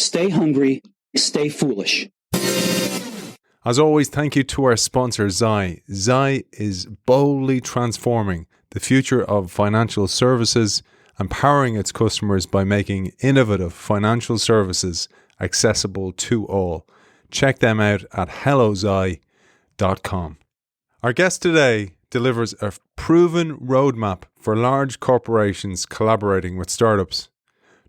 Stay hungry, stay foolish. As always, thank you to our sponsor, Zai. Zai is boldly transforming the future of financial services, empowering its customers by making innovative financial services accessible to all. Check them out at hellozai.com. Our guest today delivers a proven roadmap for large corporations collaborating with startups.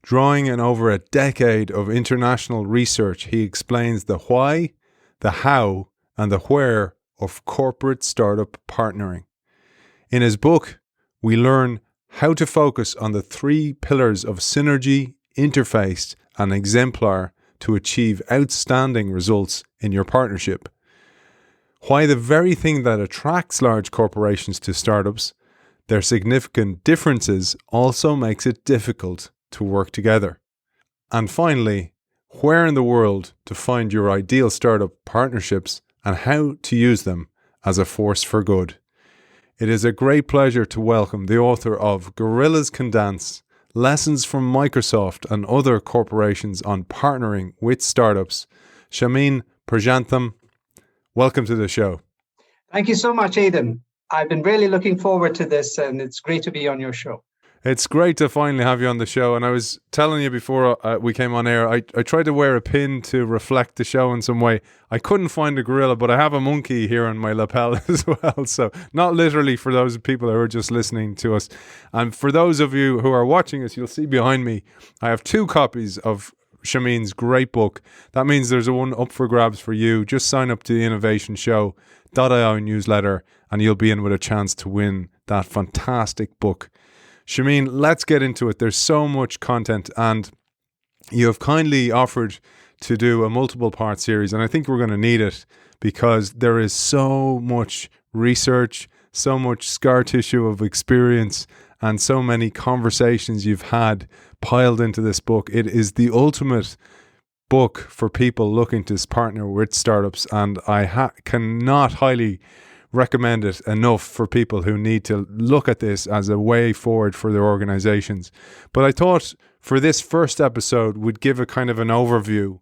Drawing on over a decade of international research, he explains the why, the how, and the where of corporate startup partnering. In his book, we learn how to focus on the 3 pillars of synergy, interface, and exemplar to achieve outstanding results in your partnership. Why the very thing that attracts large corporations to startups, their significant differences, also makes it difficult to work together. And finally, where in the world to find your ideal startup partnerships and how to use them as a force for good. It is a great pleasure to welcome the author of Gorillas Can Dance, Lessons from Microsoft and Other Corporations on Partnering with Startups, Shameen Prashantham. Welcome to the show. Thank you so much, Aidan. I've been really looking forward to this, and it's great to be on your show. It's great to finally have you on the show. And I was telling you before we came on air, I tried to wear a pin to reflect the show in some way. I couldn't find a gorilla, but I have a monkey here on my lapel as well. So not literally for those people who are just listening to us. And for those of you who are watching us, you'll see behind me, I have 2 copies of Shameen's great book. That means there's one up for grabs for you. Just sign up to the innovationshow.io newsletter and you'll be in with a chance to win that fantastic book. Shameen, let's get into it. There's so much content and you have kindly offered to do a multiple part series, and I think we're going to need it because there is so much research, so much scar tissue of experience, and so many conversations you've had piled into this book. It is the ultimate book for people looking to partner with startups, and I cannot highly recommend it enough for people who need to look at this as a way forward for their organizations. But I thought for this first episode, we'd give a kind of an overview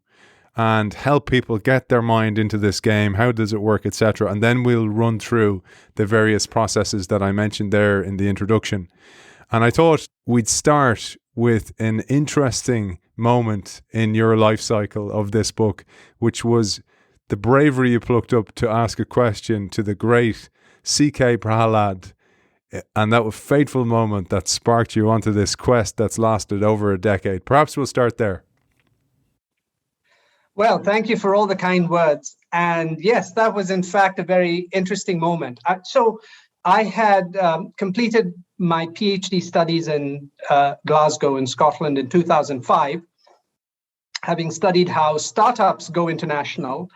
and help people get their mind into this game. How does it work, etc. And then we'll run through the various processes that I mentioned there in the introduction. And I thought we'd start with an interesting moment in your life cycle of this book, which was the bravery you plucked up to ask a question to the great C.K. Prahalad, and that was a fateful moment that sparked you onto this quest that's lasted over a decade. Perhaps we'll start there. Well, thank you for all the kind words. And yes, that was in fact a very interesting moment. So I had completed my PhD studies in Glasgow in Scotland in 2005, having studied how startups go international.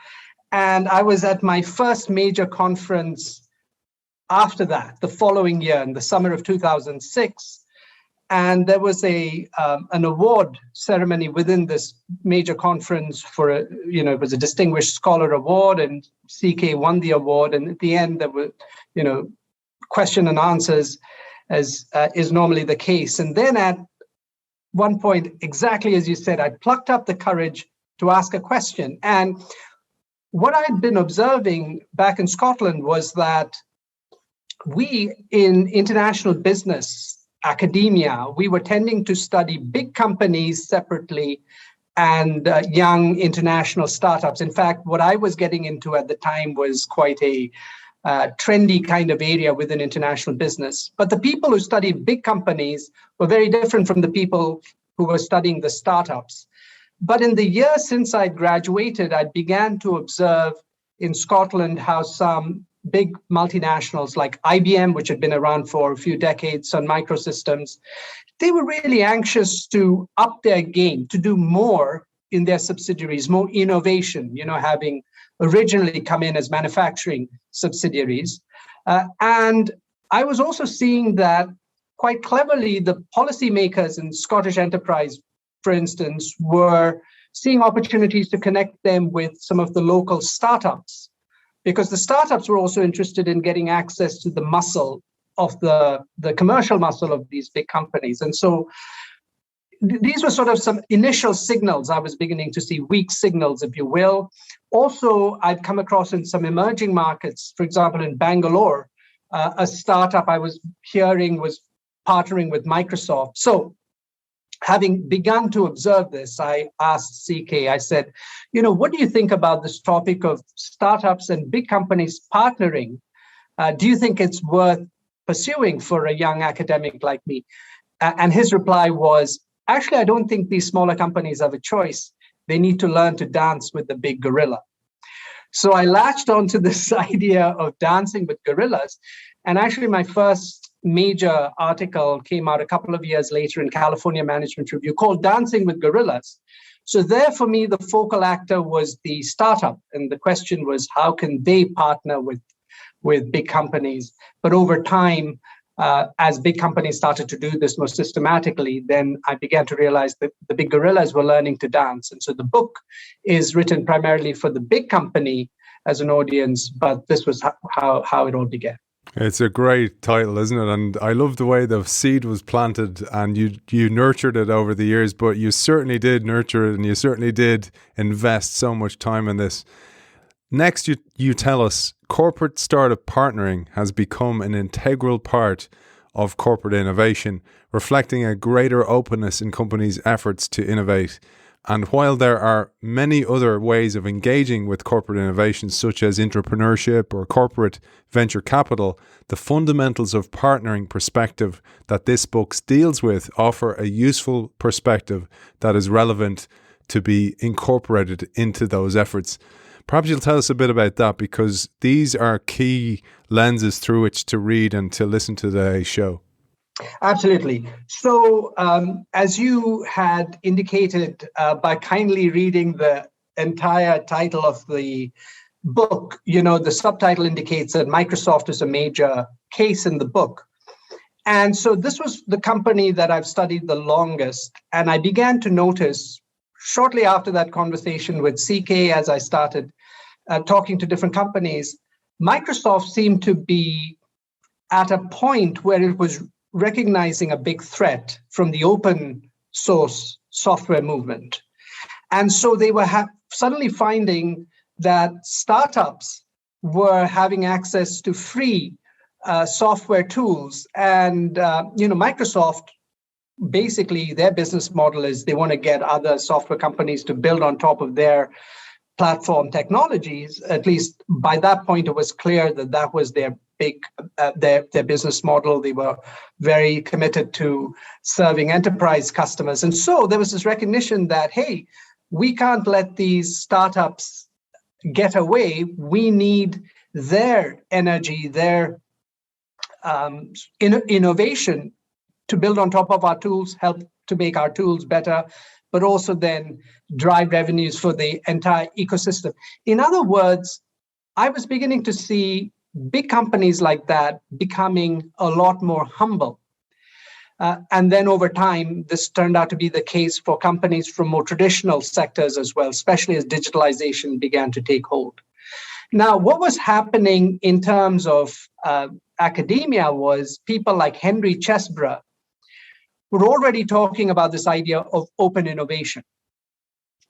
And I was at my first major conference after that, the following year, in the summer of 2006. And there was an award ceremony within this major conference for it was a Distinguished Scholar Award, and CK won the award. And at the end, there were, question and answers, as is normally the case. And then at one point, exactly as you said, I plucked up the courage to ask a question. And what I'd been observing back in Scotland was that we in international business, academia, we were tending to study big companies separately and young international startups. In fact, what I was getting into at the time was quite a trendy kind of area within international business. But the people who studied big companies were very different from the people who were studying the startups. But in the year since I graduated, I began to observe in Scotland how some big multinationals like IBM, which had been around for a few decades, Sun Microsystems, they were really anxious to up their game, to do more in their subsidiaries, more innovation, having originally come in as manufacturing subsidiaries. And I was also seeing that quite cleverly, the policymakers in Scottish enterprise, for instance, were seeing opportunities to connect them with some of the local startups, because the startups were also interested in getting access to the muscle of the commercial muscle of these big companies. And so these were sort of some initial signals I was beginning to see, weak signals, if you will. Also, I'd come across in some emerging markets, for example, in Bangalore, a startup I was hearing was partnering with Microsoft. So having begun to observe this, I asked CK, I said, what do you think about this topic of startups and big companies partnering? Do you think it's worth pursuing for a young academic like me? And his reply was, actually, I don't think these smaller companies have a choice. They need to learn to dance with the big gorilla. So I latched onto this idea of dancing with gorillas. And actually, my first major article came out a couple of years later in California Management Review called Dancing with Gorillas. So there, for me, the focal actor was the startup. And the question was, how can they partner with big companies? But over time, as big companies started to do this more systematically, then I began to realize that the big gorillas were learning to dance. And so the book is written primarily for the big company as an audience, but this was how it all began. It's a great title, isn't it? And I love the way the seed was planted and you nurtured it over the years, but you certainly did nurture it and you certainly did invest so much time in this. Next, you tell us corporate startup partnering has become an integral part of corporate innovation, reflecting a greater openness in companies' efforts to innovate. And while there are many other ways of engaging with corporate innovation, such as entrepreneurship or corporate venture capital, the fundamentals of partnering perspective that this book deals with offer a useful perspective that is relevant to be incorporated into those efforts. Perhaps you'll tell us a bit about that, because these are key lenses through which to read and to listen to today's show. Absolutely. So as you had indicated by kindly reading the entire title of the book, the subtitle indicates that Microsoft is a major case in the book. And so this was the company that I've studied the longest. And I began to notice shortly after that conversation with CK, as I started talking to different companies, Microsoft seemed to be at a point where it was recognizing a big threat from the open source software movement. And so they were suddenly finding that startups were having access to free software tools. And, Microsoft, basically their business model is they want to get other software companies to build on top of their platform technologies. At least by that point, it was clear that that was their their business model. They were very committed to serving enterprise customers. And so there was this recognition that, hey, we can't let these startups get away. We need their energy, their innovation to build on top of our tools, help to make our tools better, but also then drive revenues for the entire ecosystem. In other words, I was beginning to see big companies like that becoming a lot more humble. And then over time, this turned out to be the case for companies from more traditional sectors as well, especially as digitalization began to take hold. Now, what was happening in terms of academia was people like Henry Chesbrough were already talking about this idea of open innovation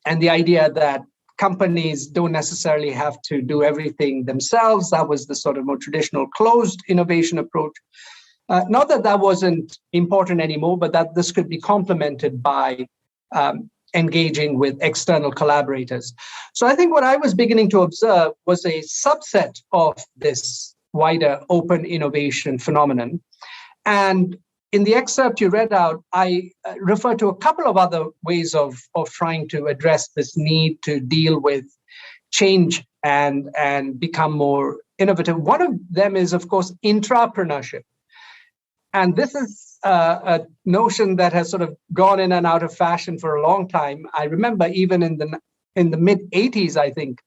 and the idea that companies don't necessarily have to do everything themselves. That was the sort of more traditional closed innovation approach. Not that that wasn't important anymore, but that this could be complemented by engaging with external collaborators. So I think what I was beginning to observe was a subset of this wider open innovation phenomenon. And in the excerpt you read out, I refer to a couple of other ways of trying to address this need to deal with change and become more innovative. One of them is, of course, intrapreneurship. And this is a notion that has sort of gone in and out of fashion for a long time. I remember even in the mid 80s, I think,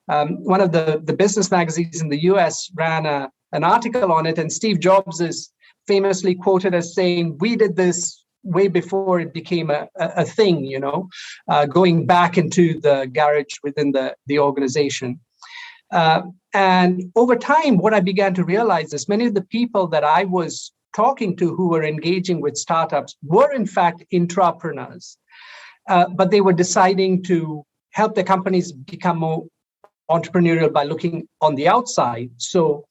one of the business magazines in the US ran an article on it, and Steve Jobs is famously quoted as saying, "We did this way before it became a thing, going back into the garage within the organization." And over time, what I began to realize is many of the people that I was talking to who were engaging with startups were in fact intrapreneurs, but they were deciding to help their companies become more entrepreneurial by looking on the outside. So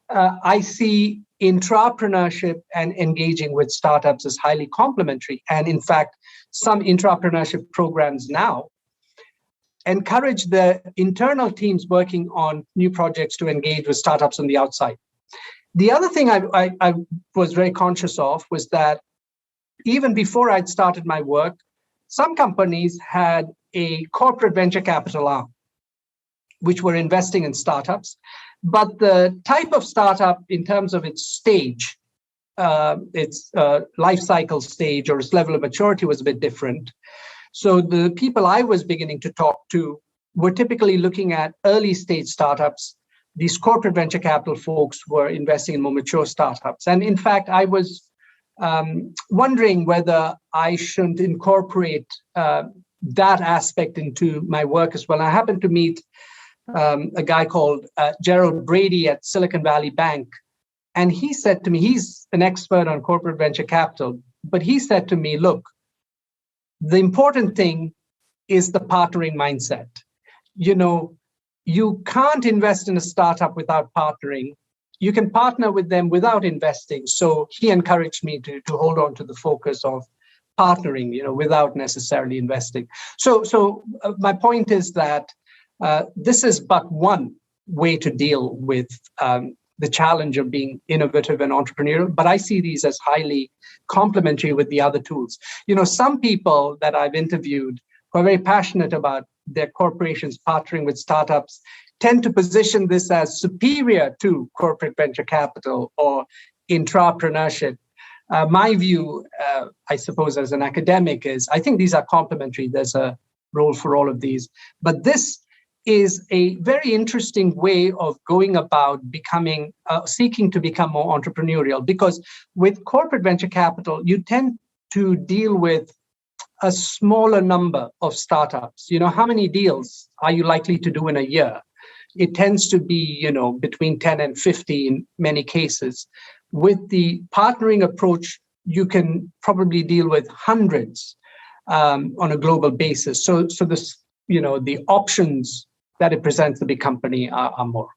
I see intrapreneurship and engaging with startups as highly complementary. And in fact, some intrapreneurship programs now encourage the internal teams working on new projects to engage with startups on the outside. The other thing I was very conscious of was that even before I'd started my work, some companies had a corporate venture capital arm, which were investing in startups. But the type of startup in terms of its stage, its life cycle stage or its level of maturity was a bit different. So the people I was beginning to talk to were typically looking at early stage startups. These corporate venture capital folks were investing in more mature startups. And in fact, I was wondering whether I shouldn't incorporate that aspect into my work as well. I happened to meet a guy called Gerald Brady at Silicon Valley Bank. And he said to me, he's an expert on corporate venture capital, but he said to me, look, the important thing is the partnering mindset. You know, you can't invest in a startup without partnering. You can partner with them without investing. So he encouraged me to hold on to the focus of partnering, you know, without necessarily investing. So my point is that this is but one way to deal with the challenge of being innovative and entrepreneurial, but I see these as highly complementary with the other tools. You know, some people that I've interviewed who are very passionate about their corporations partnering with startups tend to position this as superior to corporate venture capital or intrapreneurship. My view, I suppose, as an academic is I think these are complementary. There's a role for all of these. But this is a very interesting way of going about becoming, seeking to become more entrepreneurial, because with corporate venture capital, you tend to deal with a smaller number of startups. You know, how many deals are you likely to do in a year? It tends to be, you know, between 10 and 50 in many cases. With the partnering approach, you can probably deal with hundreds on a global basis. So this, you know, the options that it presents the big company are more.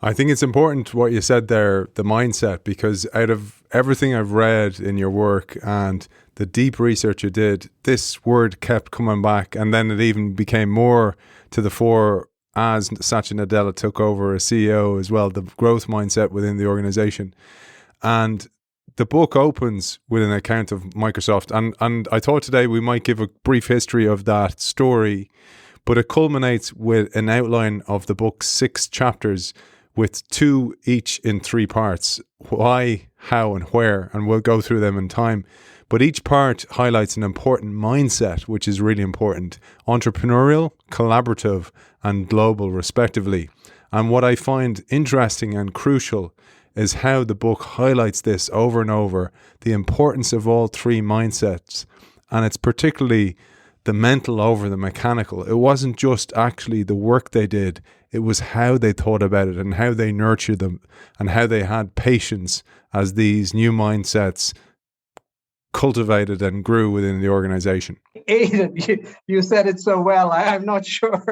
I think it's important what you said there, the mindset, because out of everything I've read in your work and the deep research you did, this word kept coming back, and then it even became more to the fore as Satya Nadella took over as CEO as well, the growth mindset within the organization. And the book opens with an account of Microsoft, and I thought today we might give a brief history of that story, but it culminates with an outline of the book's 6 chapters with 2 each in 3 parts: why, how, and where, and we'll go through them in time. But each part highlights an important mindset, which is really important: entrepreneurial, collaborative, and global, respectively. And what I find interesting and crucial is how the book highlights this over and over, the importance of all 3 mindsets. And it's particularly the mental over the mechanical. It wasn't just actually the work they did, it was how they thought about it and how they nurtured them and how they had patience as these new mindsets cultivated and grew within the organization. Aidan, you said it so well. I'm not sure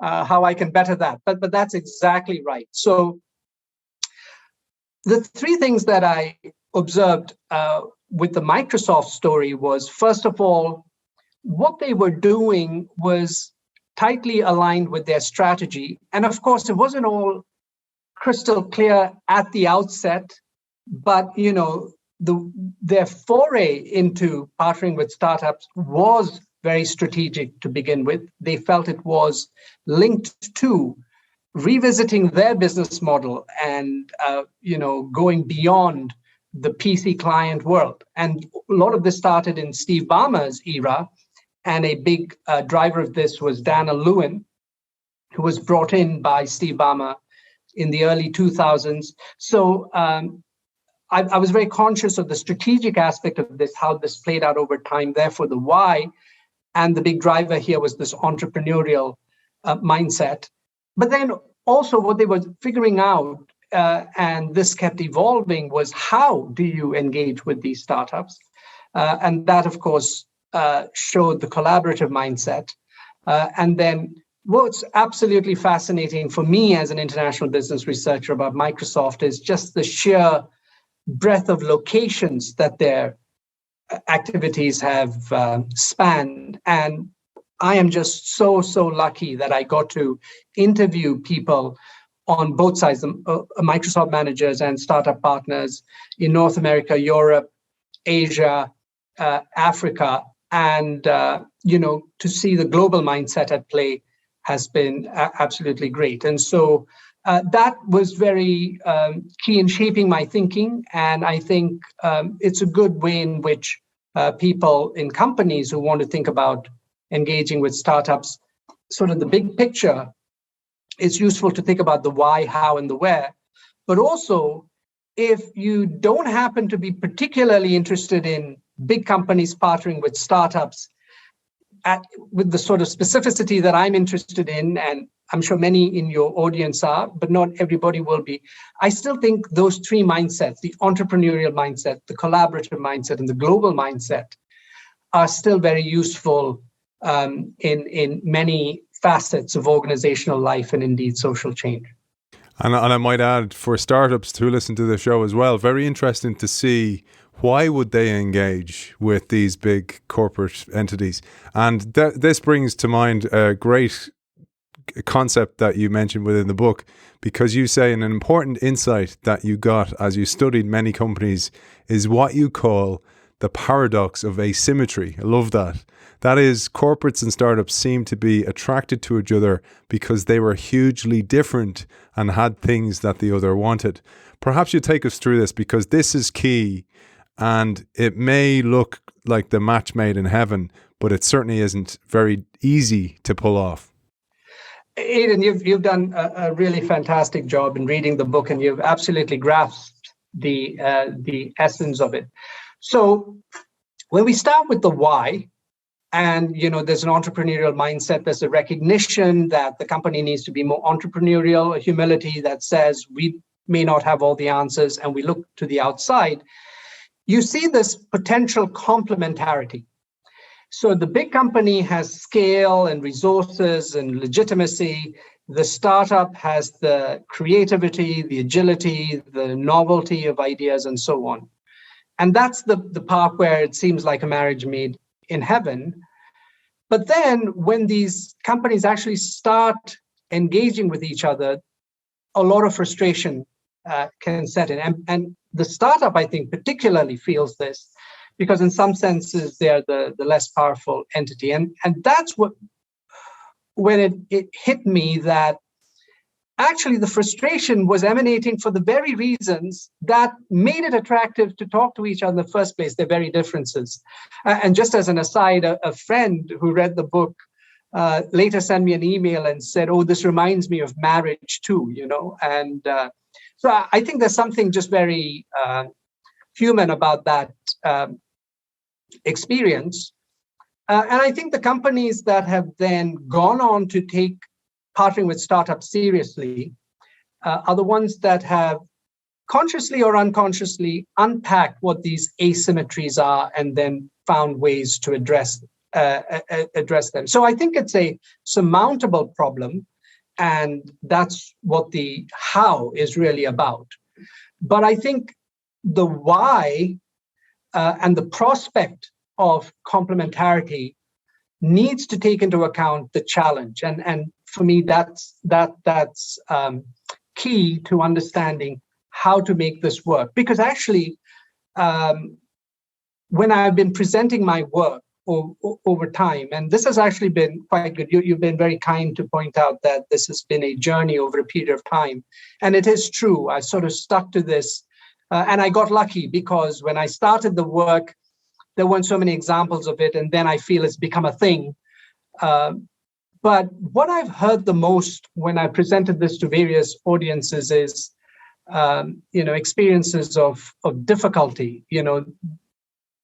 how I can better that, but that's exactly right. So the 3 things that I observed with the Microsoft story was, first of all, what they were doing was tightly aligned with their strategy. And of course, it wasn't all crystal clear at the outset, but, you know, their foray into partnering with startups was very strategic to begin with. They felt it was linked to revisiting their business model and, you know, going beyond the PC client world. And a lot of this started in Steve Ballmer's era. And a big driver of this was Dana Lewin, who was brought in by Steve Ballmer in the early 2000s. So I was very conscious of the strategic aspect of this, how this played out over time, therefore the why. And the big driver here was this entrepreneurial mindset. But then also what they were figuring out and this kept evolving, was how do you engage with these startups? And that, of course, showed the collaborative mindset. And then what's absolutely fascinating for me as an international business researcher about Microsoft is just the sheer breadth of locations that their activities have spanned. And I am just so lucky that I got to interview people on both sides, Microsoft managers and startup partners in North America, Europe, Asia, Africa. And, to see the global mindset at play has been absolutely great. And so that was very key in shaping my thinking. And I think it's a good way in which people in companies who want to think about engaging with startups, sort of the big picture, it's useful to think about the why, how, and the where. But also, if you don't happen to be particularly interested in big companies partnering with startups with the sort of specificity that I'm interested in, and I'm sure many in your audience are, but not everybody will be, I still think those three mindsets, the entrepreneurial mindset, the collaborative mindset, and the global mindset, are still very useful in many facets of organizational life and indeed social change. And I might add, for startups who listen to the show as well, very interesting to see why would they engage with these big corporate entities. And this brings to mind a great concept that you mentioned within the book, because you say an important insight that you got as you studied many companies is what you call the paradox of asymmetry. I love that. That is, corporates and startups seem to be attracted to each other because they were hugely different and had things that the other wanted. Perhaps you take us through this, because this is key, and it may look like the match made in heaven, but it certainly isn't very easy to pull off. Aidan, you've done a really fantastic job in reading the book, and you've absolutely grasped the essence of it. So when we start with the why, and there's an entrepreneurial mindset, there's a recognition that the company needs to be more entrepreneurial, a humility that says we may not have all the answers, and we look to the outside. You see this potential complementarity. So the big company has scale and resources and legitimacy. The startup has the creativity, the agility, the novelty of ideas, and so on. And that's the part where it seems like a marriage made in heaven. But then when these companies actually start engaging with each other, a lot of frustration can set in. And the startup, I think, particularly feels this, because in some senses, they're the less powerful entity. And that's when it hit me that actually the frustration was emanating for the very reasons that made it attractive to talk to each other in the first place, their very differences. And just as an aside, a friend who read the book later sent me an email and said, "Oh, this reminds me of marriage too," And so I think there's something just very human about that experience. And I think the companies that have then gone on to take partnering with startups seriously are the ones that have consciously or unconsciously unpacked what these asymmetries are and then found ways to address them. So I think it's a surmountable problem, and that's what the how is really about. But I think the why and the prospect of complementarity needs to take into account the challenge. And for me, that's key to understanding how to make this work. Because actually, when I've been presenting my work over time, and this has actually been quite good, you've been very kind to point out that this has been a journey over a period of time. And it is true. I sort of stuck to this. And I got lucky, because when I started the work, there weren't so many examples of it. And then I feel it's become a thing. But what I've heard the most when I presented this to various audiences is, experiences of difficulty.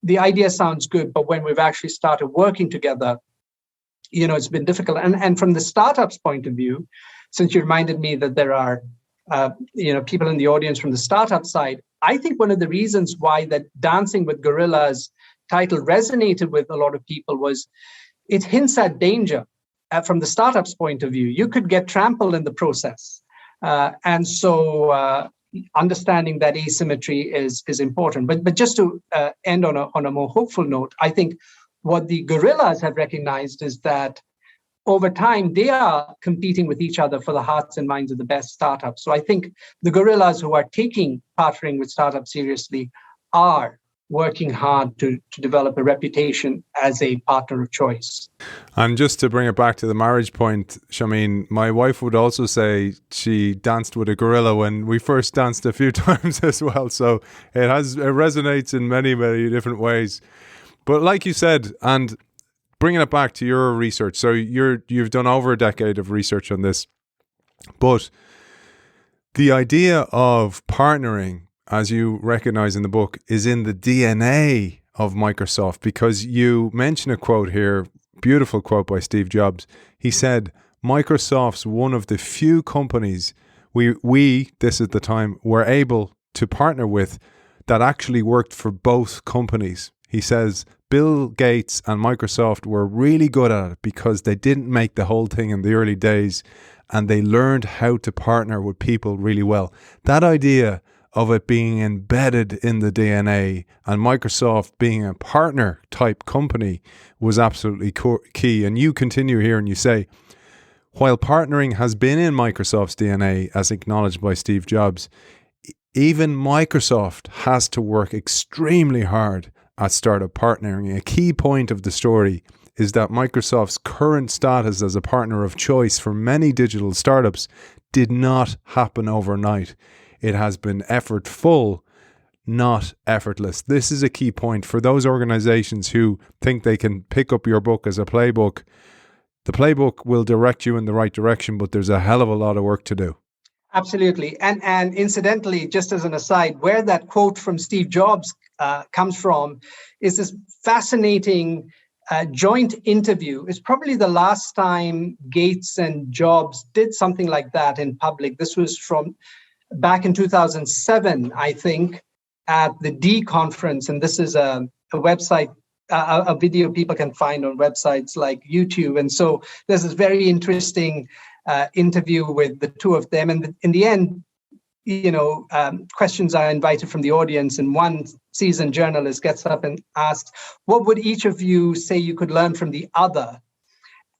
The idea sounds good, but when we've actually started working together, it's been difficult. And from the startup's point of view, since you reminded me that there are people in the audience from the startup side. I think one of the reasons why that Dancing with Gorillas title resonated with a lot of people was it hints at danger from the startup's point of view. You could get trampled in the process. And so understanding that asymmetry is important. But just to end on a more hopeful note, I think what the gorillas have recognized is that over time, they are competing with each other for the hearts and minds of the best startups. So I think the gorillas who are taking partnering with startups seriously are working hard to develop a reputation as a partner of choice. And just to bring it back to the marriage point, Shameen, my wife would also say she danced with a gorilla when we first danced a few times as well. So it resonates in many, many different ways. But like you said, and bringing it back to your research, so you've done over a decade of research on this, but the idea of partnering, as you recognize in the book, is in the DNA of Microsoft, because you mention a quote here, beautiful quote by Steve Jobs. He said, Microsoft's one of the few companies we this at the time, were able to partner with that actually worked for both companies. He says, Bill Gates and Microsoft were really good at it because they didn't make the whole thing in the early days, and they learned how to partner with people really well. That idea of it being embedded in the DNA and Microsoft being a partner type company was absolutely key. And you continue here and you say, while partnering has been in Microsoft's DNA, as acknowledged by Steve Jobs, even Microsoft has to work extremely hard at startup partnering. A key point of the story is that Microsoft's current status as a partner of choice for many digital startups did not happen overnight. It has been effortful, not effortless. This is a key point for those organizations who think they can pick up your book as a playbook. The playbook will direct you in the right direction, but there's a hell of a lot of work to do. Absolutely. And incidentally, just as an aside, where that quote from Steve Jobs comes from is this fascinating joint interview. It's probably the last time Gates and Jobs did something like that in public. This was from back in 2007, I think, at the D conference. And this is a website, a video people can find on websites like YouTube. And so there's this very interesting interview with the two of them. And in the end, questions are invited from the audience. And one seasoned journalist gets up and asks, what would each of you say you could learn from the other?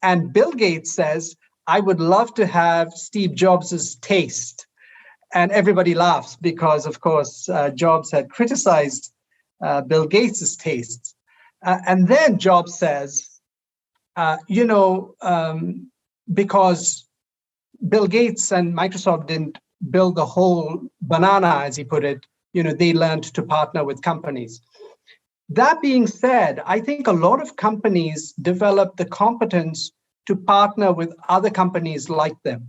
And Bill Gates says, I would love to have Steve Jobs' taste. And everybody laughs because, of course, Jobs had criticized Bill Gates' taste. And then Jobs says, because Bill Gates and Microsoft didn't build the whole banana, as he put it, they learned to partner with companies. That being said, I think a lot of companies develop the competence to partner with other companies like them.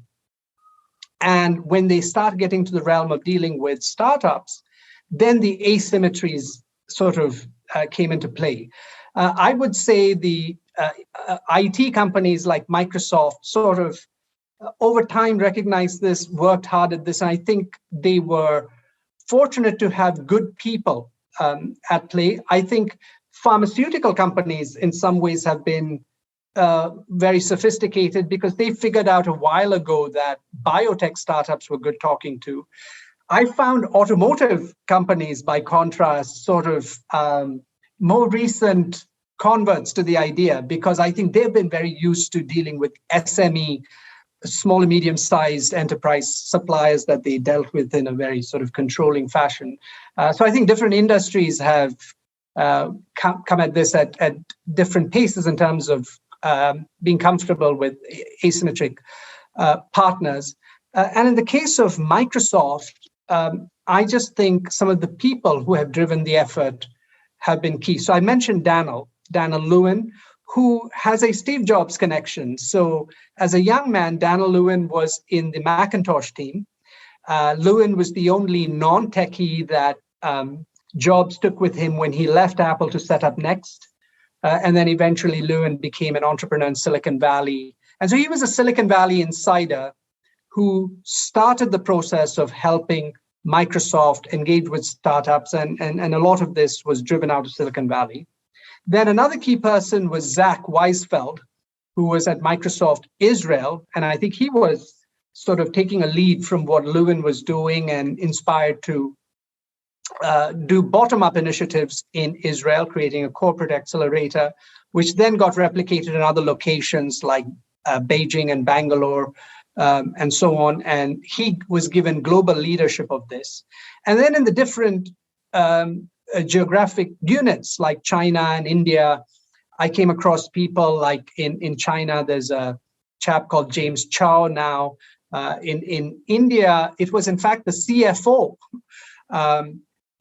And when they start getting to the realm of dealing with startups, then the asymmetries sort of came into play. I would say the IT companies like Microsoft sort of over time recognized this, worked hard at this, and I think they were fortunate to have good people at play. I think pharmaceutical companies in some ways have been very sophisticated because they figured out a while ago that biotech startups were good talking to. I found automotive companies, by contrast, sort of more recent converts to the idea, because I think they've been very used to dealing with SME, small and medium-sized enterprise suppliers that they dealt with in a very sort of controlling fashion. So I think different industries have come at this at different paces in terms of being comfortable with asymmetric partners. And in the case of Microsoft, I just think some of the people who have driven the effort have been key. So I mentioned Daniel Lewin, who has a Steve Jobs connection. So as a young man, Daniel Lewin was in the Macintosh team. Lewin was the only non-techie that Jobs took with him when he left Apple to set up Next. And then eventually Lewin became an entrepreneur in Silicon Valley. And so he was a Silicon Valley insider who started the process of helping Microsoft engage with startups, and a lot of this was driven out of Silicon Valley. Then another key person was Zach Weisfeld, who was at Microsoft Israel, and I think he was sort of taking a lead from what Lewin was doing and inspired to do bottom-up initiatives in Israel, creating a corporate accelerator, which then got replicated in other locations like Beijing and Bangalore, and so on. And he was given global leadership of this. And then in the different geographic units like China and India, I came across people like in China, there's a chap called James Chow now. In India, it was in fact the CFO,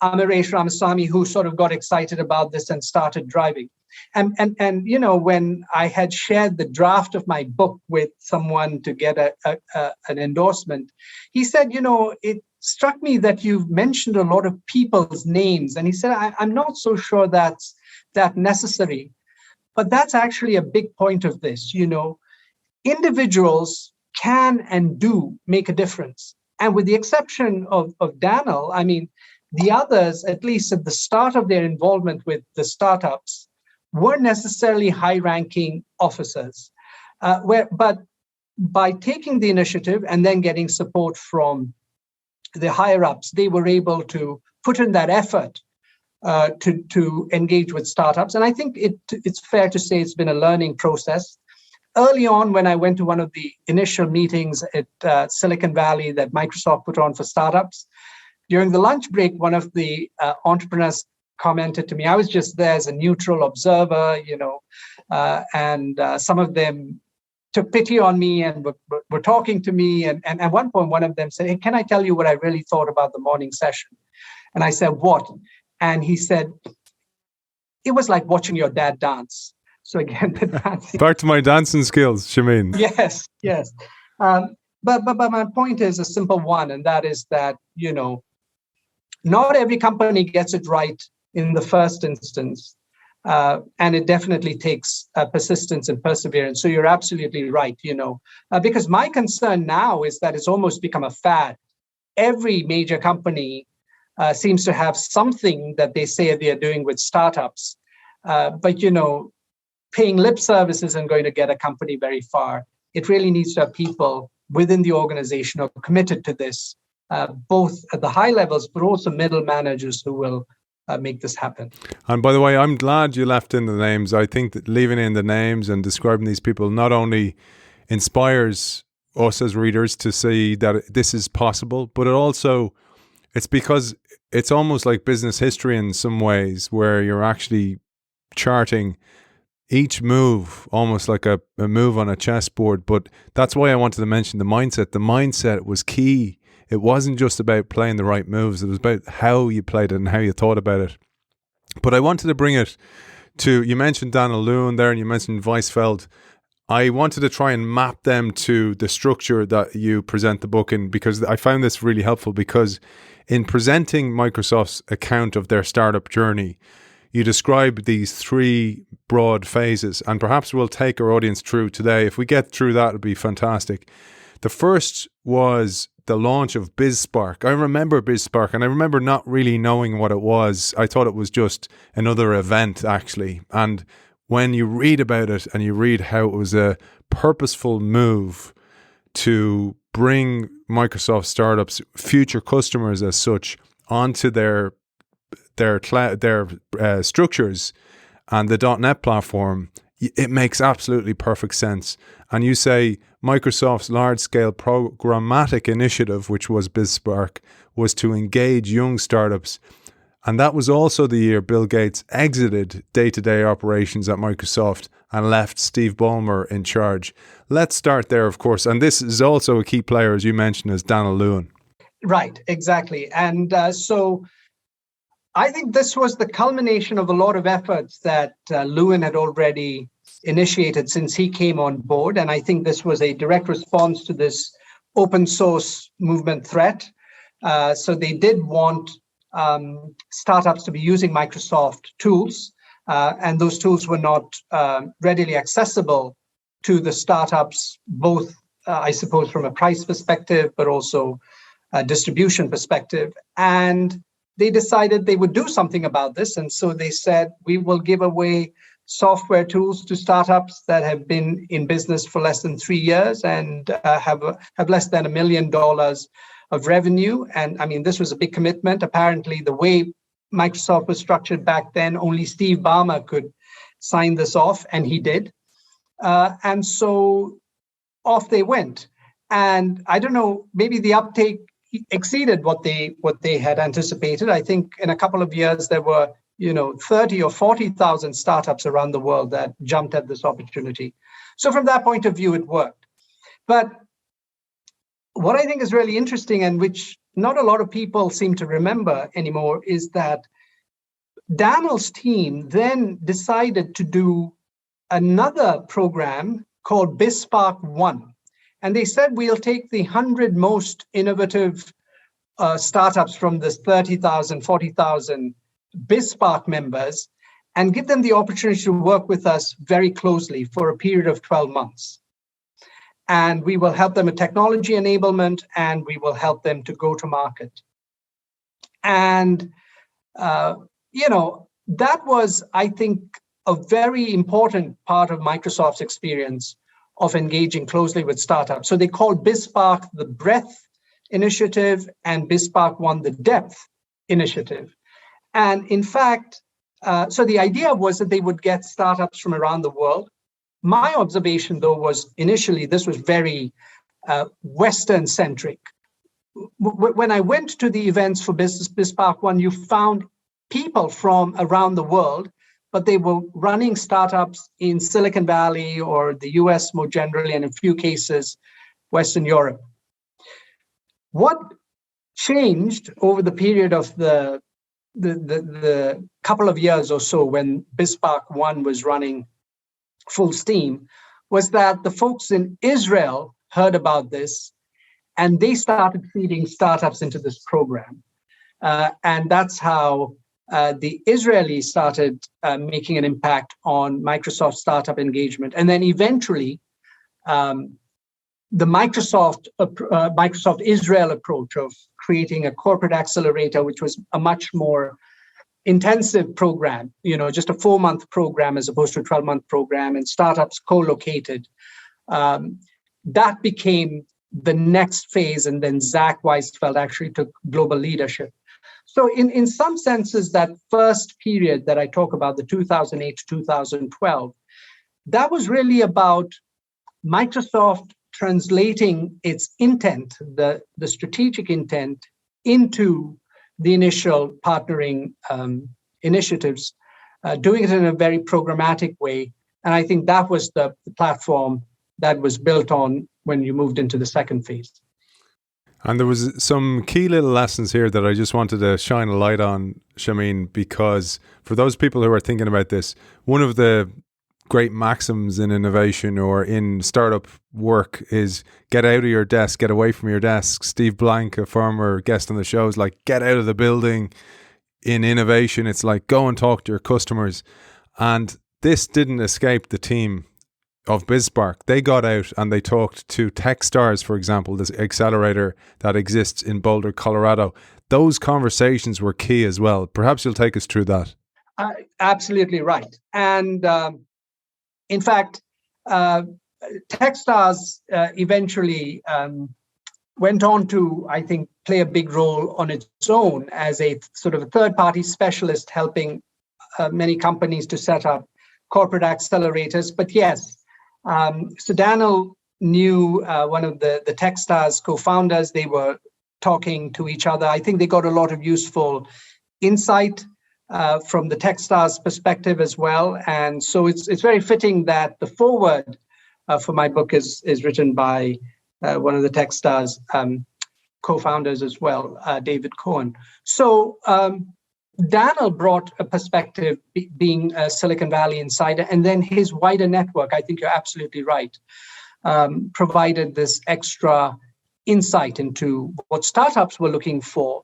Amaresh Ramaswamy, who sort of got excited about this and started driving. And when I had shared the draft of my book with someone to get an endorsement, he said, it struck me that you've mentioned a lot of people's names. And he said, I'm not so sure that's that necessary. But that's actually a big point of this. Individuals can and do make a difference. And with the exception of Daniel, I mean, the others, at least at the start of their involvement with the startups, weren't necessarily high-ranking officers. But by taking the initiative and then getting support from the higher-ups, they were able to put in that effort to engage with startups. And I think it's fair to say it's been a learning process. Early on, when I went to one of the initial meetings at Silicon Valley that Microsoft put on for startups, during the lunch break, one of the entrepreneurs commented to me, I was just there as a neutral observer, and some of them took pity on me and were talking to me. And at one point, one of them said, hey, can I tell you what I really thought about the morning session? And I said, what? And he said, it was like watching your dad dance. So again, the dancing. Back to my dancing skills, Shameen. Yes. But my point is a simple one, and that is that, not every company gets it right in the first instance. And it definitely takes persistence and perseverance. So you're absolutely right, because my concern now is that it's almost become a fad. Every major company seems to have something that they say they're doing with startups. But, paying lip service isn't going to get a company very far. It really needs to have people within the organization who are committed to this, both at the high levels, but also middle managers who will make this happen. And by the way, I'm glad you left in the names. I think that leaving in the names and describing these people not only inspires us as readers to see that this is possible, but it's because it's almost like business history in some ways, where you're actually charting each move, almost like a move on a chessboard. But that's why I wanted to mention the mindset. The mindset was key. It wasn't just about playing the right moves. It was about how you played it and how you thought about it. But I wanted to bring it to, you mentioned Daniel Lewin there and you mentioned Weisfeld. I wanted to try and map them to the structure that you present the book in, because I found this really helpful, because in presenting Microsoft's account of their startup journey, you describe these three broad phases, and perhaps we'll take our audience through today. If we get through that, it'd be fantastic. The first was the launch of BizSpark. I remember BizSpark, and I remember not really knowing what it was. I thought it was just another event, actually. And when you read about it and you read how it was a purposeful move to bring Microsoft startups, future customers as such, onto their structures and the .NET platform, it makes absolutely perfect sense. And you say Microsoft's large-scale programmatic initiative, which was BizSpark, was to engage young startups. And that was also the year Bill Gates exited day-to-day operations at Microsoft and left Steve Ballmer in charge. Let's start there, of course. And this is also a key player, as you mentioned, as Daniel Lewin. Right, exactly. And so I think this was the culmination of a lot of efforts that Lewin had already initiated since he came on board. And I think this was a direct response to this open source movement threat. So they did want startups to be using Microsoft tools, and those tools were not readily accessible to the startups, both in the early days and then in the later stages. And so they decided to I suppose, from a price perspective, but also a distribution perspective. And they decided they would do something about this. And so they said, we will give away software tools to startups that have been in business for less than 3 years and have less than $1 million of revenue. And I mean, this was a big commitment. Apparently, the way Microsoft was structured back then, only Steve Ballmer could sign this off, and he did. And so off they went. And I don't know, maybe the uptake exceeded what they had anticipated. I think in a couple of years there were 30 or 40,000 startups around the world that jumped at this opportunity. So from that point of view, it worked. But what I think is really interesting, and which not a lot of people seem to remember anymore, is that Daniel's team then decided to do another program called BizSpark 1. And they said, we'll take the 100 most innovative startups from this 30,000, 40,000 BizSpark members and give them the opportunity to work with us very closely for a period of 12 months. And we will help them with technology enablement, and we will help them to go to market. And, that was, I think, a very important part of Microsoft's experience of engaging closely with startups. So they called BizSpark the Breadth Initiative and BizSpark 1 the Depth Initiative. And in fact, so the idea was that they would get startups from around the world. My observation, though, was initially this was very Western-centric. When I went to the events for BizSpark 1, you found people from around the world, but they were running startups in Silicon Valley or the US more generally, and in a few cases, Western Europe. What changed over the period of the couple of years or so when BizSpark 1 was running full steam was that the folks in Israel heard about this and they started feeding startups into this program. And that's how the Israelis started making an impact on Microsoft startup engagement. And then eventually, the Microsoft Israel approach of creating a corporate accelerator, which was a much more intensive program, just a 4-month program as opposed to a 12-month program, and startups co-located. That became the next phase, and then Zach Weisfeld actually took global leadership. So in some senses, that first period that I talk about, the 2008 to 2012, that was really about Microsoft translating its intent, the strategic intent, into the initial partnering initiatives, doing it in a very programmatic way. And I think that was the platform that was built on when you moved into the second phase. And there was some key little lessons here that I just wanted to shine a light on, Shameen, because for those people who are thinking about this, one of the great maxims in innovation or in startup work is get out of your desk, get away from your desk. Steve Blank, a former guest on the show, is like, get out of the building. In innovation, it's like, go and talk to your customers. And this didn't escape the team of BizSpark. They got out and they talked to Techstars, for example, this accelerator that exists in Boulder, Colorado. Those conversations were key as well. Perhaps you'll take us through that. Absolutely right. And in fact, Techstars eventually went on to, I think, play a big role on its own as a sort of a third-party specialist helping many companies to set up corporate accelerators. But yes, so Daniel knew one of the Techstars co-founders. They were talking to each other. I think they got a lot of useful insight from the Techstars perspective as well. And so it's very fitting that the foreword for my book is written by one of the Techstars co-founders as well, David Cohen. So Daniel brought a perspective, being a Silicon Valley insider, and then his wider network, I think you're absolutely right, provided this extra insight into what startups were looking for.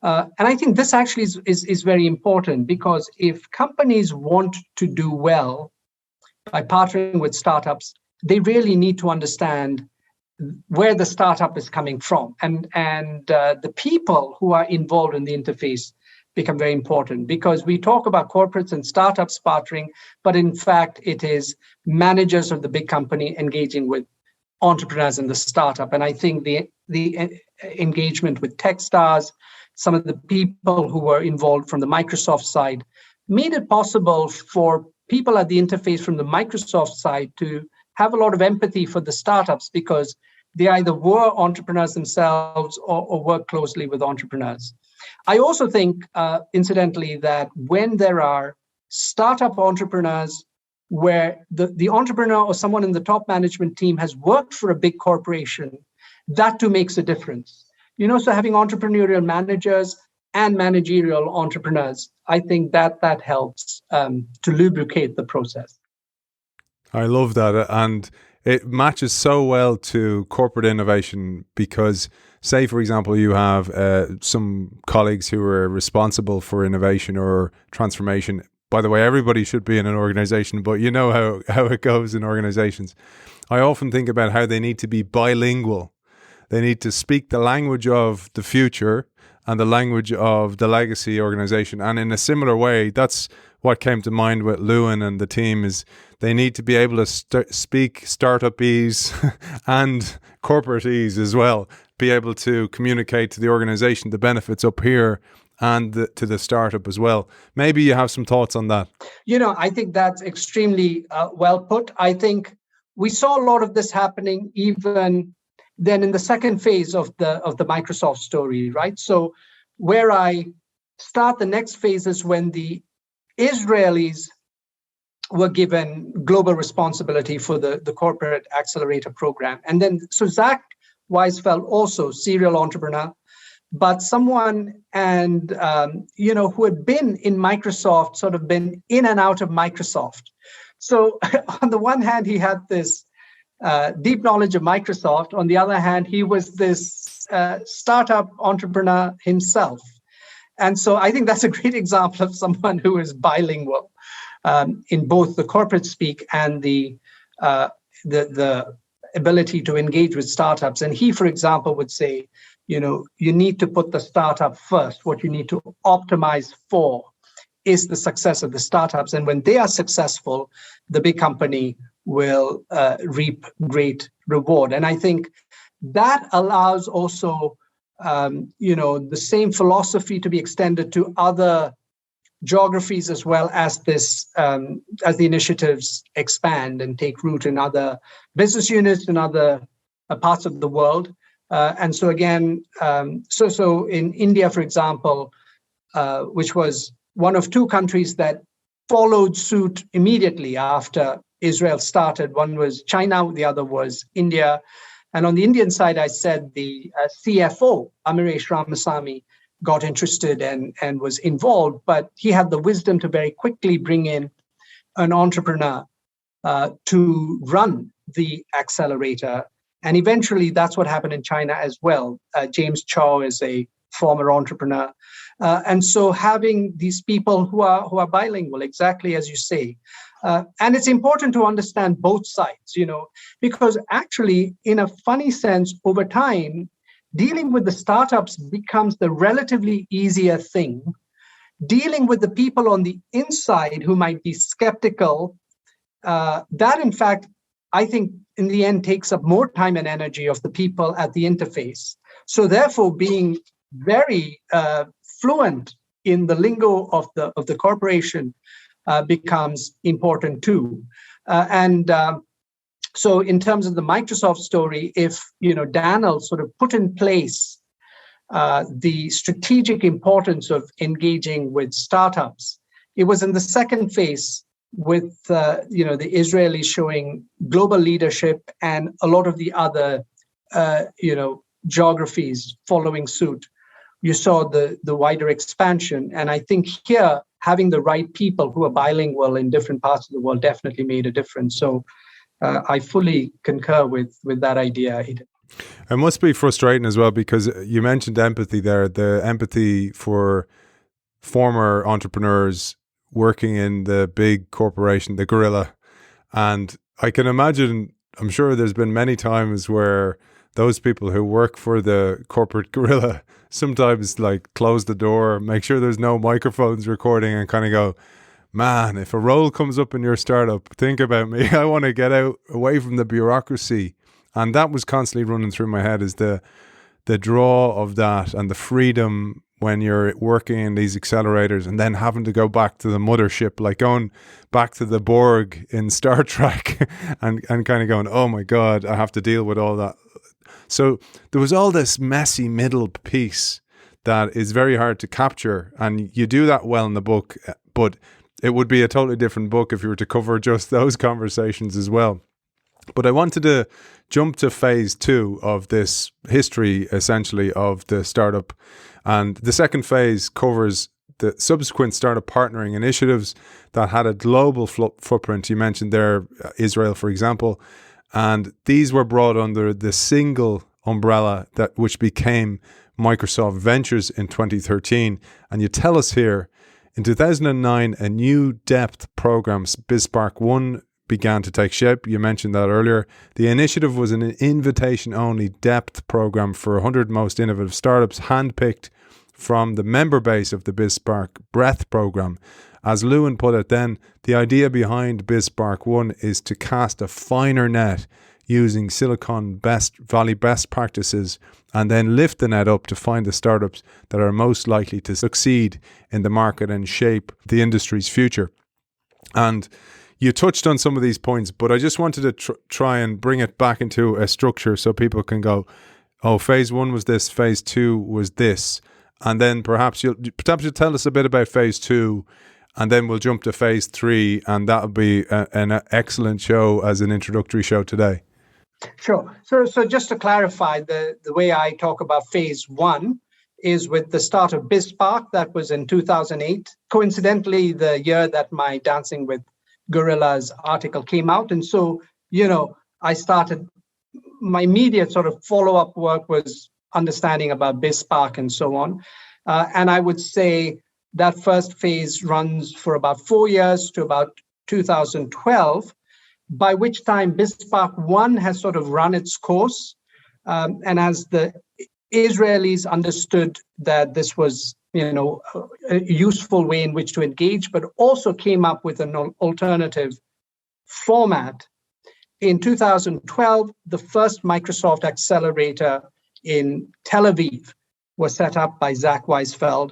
And I think this actually is very important, because if companies want to do well by partnering with startups, they really need to understand where the startup is coming from, and the people who are involved in the interface become very important, because we talk about corporates and startups partnering, but in fact it is managers of the big company engaging with entrepreneurs in the startup. And I think the engagement with Techstars, some of the people who were involved from the Microsoft side, made it possible for people at the interface from the Microsoft side to have a lot of empathy for the startups, because they either were entrepreneurs themselves or work closely with entrepreneurs. I also think, incidentally, that when there are startup entrepreneurs where the entrepreneur or someone in the top management team has worked for a big corporation, that too makes a difference. So having entrepreneurial managers and managerial entrepreneurs, I think that helps to lubricate the process. I love that. And it matches so well to corporate innovation because, say, for example, you have some colleagues who are responsible for innovation or transformation. By the way, everybody should be in an organization, but you know how it goes in organizations. I often think about how they need to be bilingual. They need to speak the language of the future and the language of the legacy organization. And in a similar way, that's what came to mind with Lewin and the team, is they need to be able to speak startup-ese and corporate-ese as well, be able to communicate to the organization the benefits up here and to the startup as well. Maybe you have some thoughts on that. I think that's extremely well put. I think we saw a lot of this happening even then in the second phase of the Microsoft story, right? So where I start the next phase is when the Israelis were given global responsibility for the corporate accelerator program. And then, so Zach Weisfeld, also serial entrepreneur, but someone who had been in Microsoft, sort of been in and out of Microsoft. So on the one hand, he had this deep knowledge of Microsoft. On the other hand, he was this startup entrepreneur himself. And so I think that's a great example of someone who is bilingual in both the corporate speak and the ability to engage with startups. And he, for example, would say, you need to put the startup first. What you need to optimize for is the success of the startups. And when they are successful, the big company will reap great reward. And I think that allows also, the same philosophy to be extended to other geographies as well, as as the initiatives expand and take root in other business units in other parts of the world. And so again, so in India, for example, which was one of two countries that followed suit immediately after Israel started. One was China, the other was India. And on the Indian side, I said the CFO, Amiresh Ramasamy, got interested and was involved, but he had the wisdom to very quickly bring in an entrepreneur to run the accelerator. And eventually that's what happened in China as well. James Chow is a former entrepreneur. And so having these people who are bilingual, exactly as you say. And it's important to understand both sides, because actually, in a funny sense, over time, dealing with the startups becomes the relatively easier thing. Dealing with the people on the inside who might be skeptical, that in fact, I think in the end takes up more time and energy of the people at the interface. So therefore, being very fluent in the lingo of the corporation becomes important too. So in terms of the Microsoft story, if Daniel sort of put in place the strategic importance of engaging with startups, it was in the second phase with the Israelis showing global leadership and a lot of the other geographies following suit. You saw the wider expansion, and I think here having the right people who are bilingual in different parts of the world definitely made a difference. So I fully concur with that idea, Aidan. It must be frustrating as well, because you mentioned empathy there, the empathy for former entrepreneurs working in the big corporation, the gorilla. And I can imagine I'm sure there's been many times where those people who work for the corporate gorilla sometimes like close the door, make sure there's no microphones recording, and kind of go, man, if a role comes up in your startup, think about me. I want to get out away from the bureaucracy. And that was constantly running through my head, is the draw of that and the freedom when you're working in these accelerators and then having to go back to the mothership, like going back to the Borg in Star Trek and kind of going, oh my God, I have to deal with all that. So there was all this messy middle piece that is very hard to capture. And you do that well in the book, but it would be a totally different book if you were to cover just those conversations as well. But I wanted to jump to phase 2 of this history, essentially, of the startup. And the second phase covers the subsequent startup partnering initiatives that had a global footprint. You mentioned there Israel, for example. And these were brought under the single umbrella which became Microsoft Ventures in 2013. And you tell us here, in 2009, a new depth program, BizSpark 1, began to take shape. You mentioned that earlier. The initiative was an invitation-only depth program for 100 most innovative startups, handpicked from the member base of the BizSpark Breadth program. As Lewin put it then, the idea behind BizSpark 1 is to cast a finer net using Silicon Valley best practices and then lift the net up to find the startups that are most likely to succeed in the market and shape the industry's future. And you touched on some of these points, but I just wanted to try and bring it back into a structure so people can go, oh, phase 1 was this, phase 2 was this. And then perhaps you'll tell us a bit about phase 2, and then we'll jump to phase 3, and that'll be an excellent show as an introductory show today. Sure. So just to clarify, the way I talk about phase 1 is with the start of BizSpark. That was in 2008, coincidentally the year that my Dancing with Gorillas article came out. And so, I started, my immediate sort of follow-up work was understanding about BizSpark and so on. And I would say that first phase runs for about 4 years to about 2012, by which time BizSpark 1 has sort of run its course. And as the Israelis understood that this was, a useful way in which to engage, but also came up with an alternative format. In 2012, the first Microsoft accelerator in Tel Aviv was set up by Zach Weisfeld.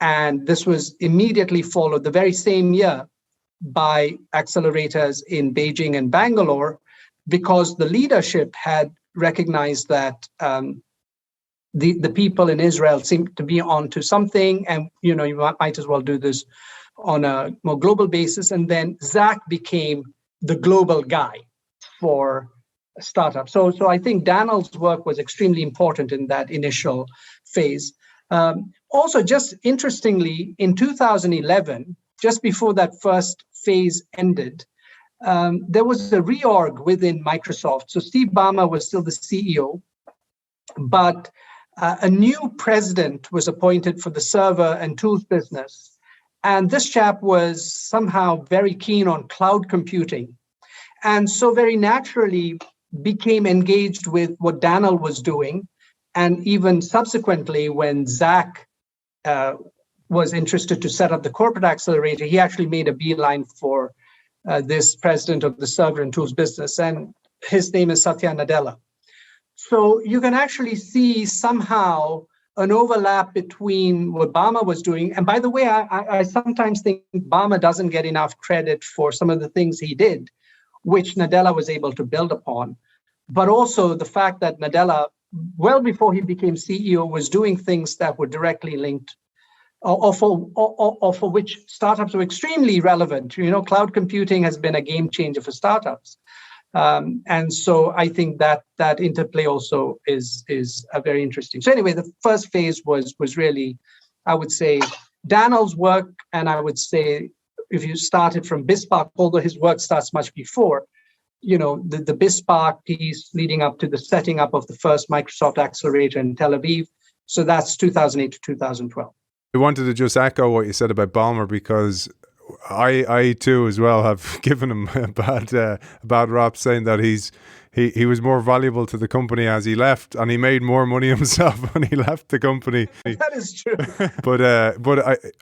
And this was immediately followed the very same year by accelerators in Beijing and Bangalore, because the leadership had recognized that the people in Israel seemed to be onto something, and you might as well do this on a more global basis. And then Zach became the global guy for startups. So I think Daniel's work was extremely important in that initial phase. Also, just interestingly, in 2011, just before that first phase ended, there was a reorg within Microsoft. So Steve Ballmer was still the CEO, but a new president was appointed for the server and tools business. And this chap was somehow very keen on cloud computing. And so very naturally became engaged with what Daniel was doing. And even subsequently, when Zach was interested to set up the corporate accelerator, he actually made a beeline for this president of the server and tools business. And his name is Satya Nadella. So you can actually see somehow an overlap between what Ballmer was doing. And by the way, I sometimes think Ballmer doesn't get enough credit for some of the things he did, which Nadella was able to build upon. But also the fact that Nadella, well before he became CEO, was doing things that were directly linked or for which startups were extremely relevant. Cloud computing has been a game changer for startups. And so I think that interplay also is very interesting. So anyway, the first phase was really, I would say, Daniel's work. And I would say, if you started from BizSpark, although his work starts much before, the BizSpark piece leading up to the setting up of the first Microsoft accelerator in Tel Aviv. So that's 2008 to 2012. I wanted to just echo what you said about Ballmer, because I too as well have given him a bad rap, saying that he's he was more valuable to the company as he left, and he made more money himself when he left the company. That is true. But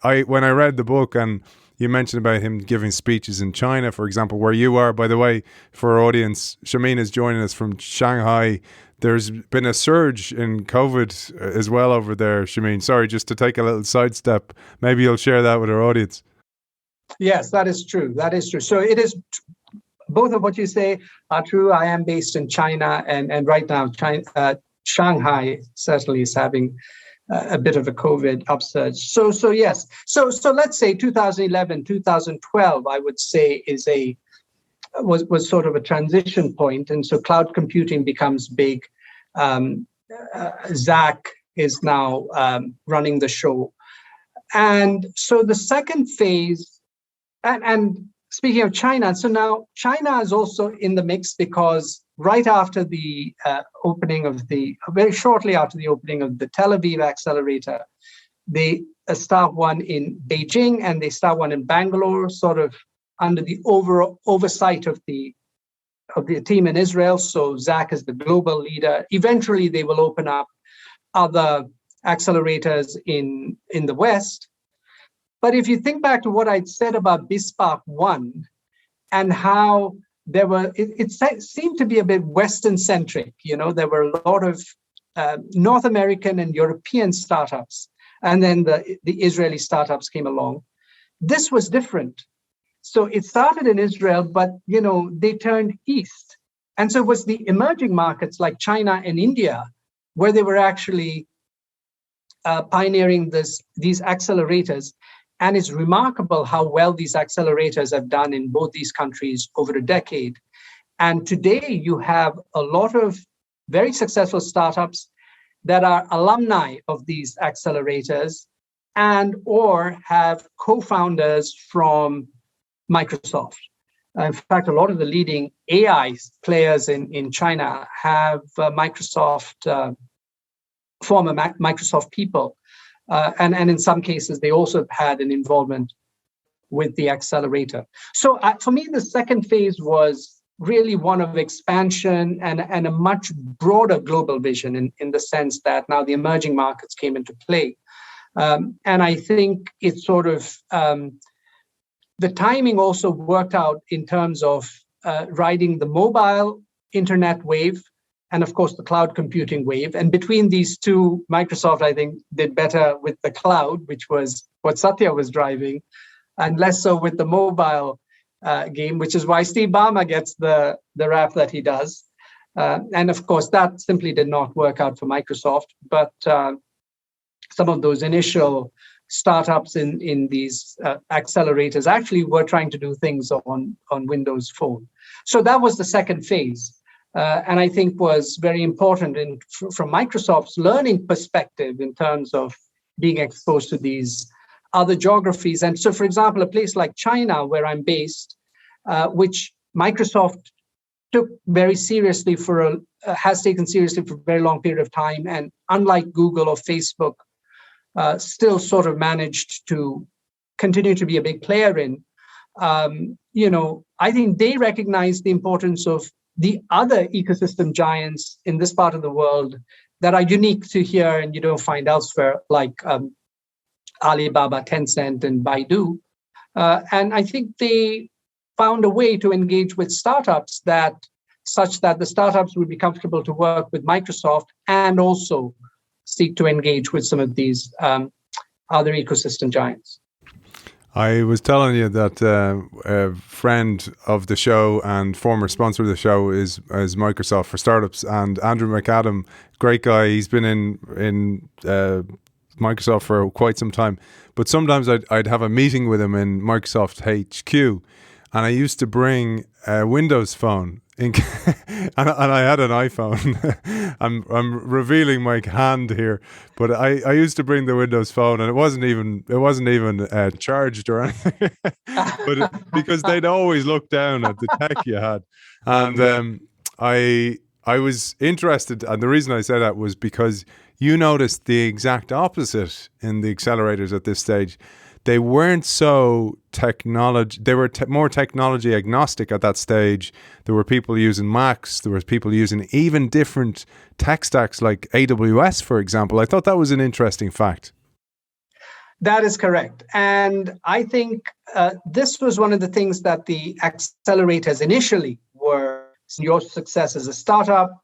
I when I read the book, and you mentioned about him giving speeches in China, for example, where you are, by the way, for our audience, Shameen is joining us from Shanghai. There's been a surge in COVID as well over there, Shameen. Sorry, just to take a little sidestep. Maybe you'll share that with our audience. Yes, that is true. That is true. So it is both of what you say are true. I am based in China, and right now, Shanghai certainly is having a bit of a COVID upsurge. So yes. So let's say 2011, 2012, I would say was sort of a transition point, and so cloud computing becomes big. Zach is now running the show, and so the second phase, and speaking of China, so now China is also in the mix, because right after the very shortly after the opening of the Tel Aviv accelerator, they start one in Beijing and they start one in Bangalore, sort of under the oversight of the team in Israel. So Zach is the global leader. Eventually, they will open up other accelerators in the West. But if you think back to what I'd said about BizSpark 1 and how it seemed to be a bit Western-centric. There were a lot of North American and European startups, and then the Israeli startups came along. This was different. So it started in Israel, but they turned east. And so it was the emerging markets like China and India where they were actually pioneering these accelerators. And it's remarkable how well these accelerators have done in both these countries over a decade. And today you have a lot of very successful startups that are alumni of these accelerators and or have co-founders from Microsoft. In fact, a lot of the leading AI players in China have former Microsoft people. And in some cases, they also had an involvement with the accelerator. So for me, the second phase was really one of expansion and a much broader global vision in the sense that now the emerging markets came into play. And I think it's sort of, the timing also worked out in terms of riding the mobile internet wave and, of course, the cloud computing wave. And between these two, Microsoft, I think, did better with the cloud, which was what Satya was driving, and less so with the mobile game, which is why Steve Ballmer gets the rap that he does. And, of course, that simply did not work out for Microsoft. But some of those initial startups in these accelerators actually were trying to do things on Windows Phone. So that was the second phase. And I think was very important from Microsoft's learning perspective in terms of being exposed to these other geographies. And so, for example, a place like China, where I'm based, which Microsoft took very seriously has taken seriously for a very long period of time, and unlike Google or Facebook, still sort of managed to continue to be a big player in. I think they recognize the importance of the other ecosystem giants in this part of the world that are unique to here and you don't find elsewhere, like Alibaba, Tencent, and Baidu. And I think they found a way to engage with startups such that the startups would be comfortable to work with Microsoft and also seek to engage with some of these other ecosystem giants. I was telling you that a friend of the show and former sponsor of the show is Microsoft for Startups, and Andrew McAdam, great guy. He's been in Microsoft for quite some time. But sometimes I'd have a meeting with him in Microsoft HQ, and I used to bring a Windows phone. And I had an iPhone. I'm revealing my hand here, but I used to bring the Windows Phone, and it wasn't even charged or anything, but because they'd always look down at the tech you had, and I was interested, and the reason I said that was because you noticed the exact opposite in the accelerators at this stage. they weren't so technology. They were more technology agnostic at that stage. There were people using Macs. There was people using even different tech stacks like AWS, for example. I thought that was an interesting fact. That is correct. And I think this was one of the things that the accelerators initially were your success as a startup,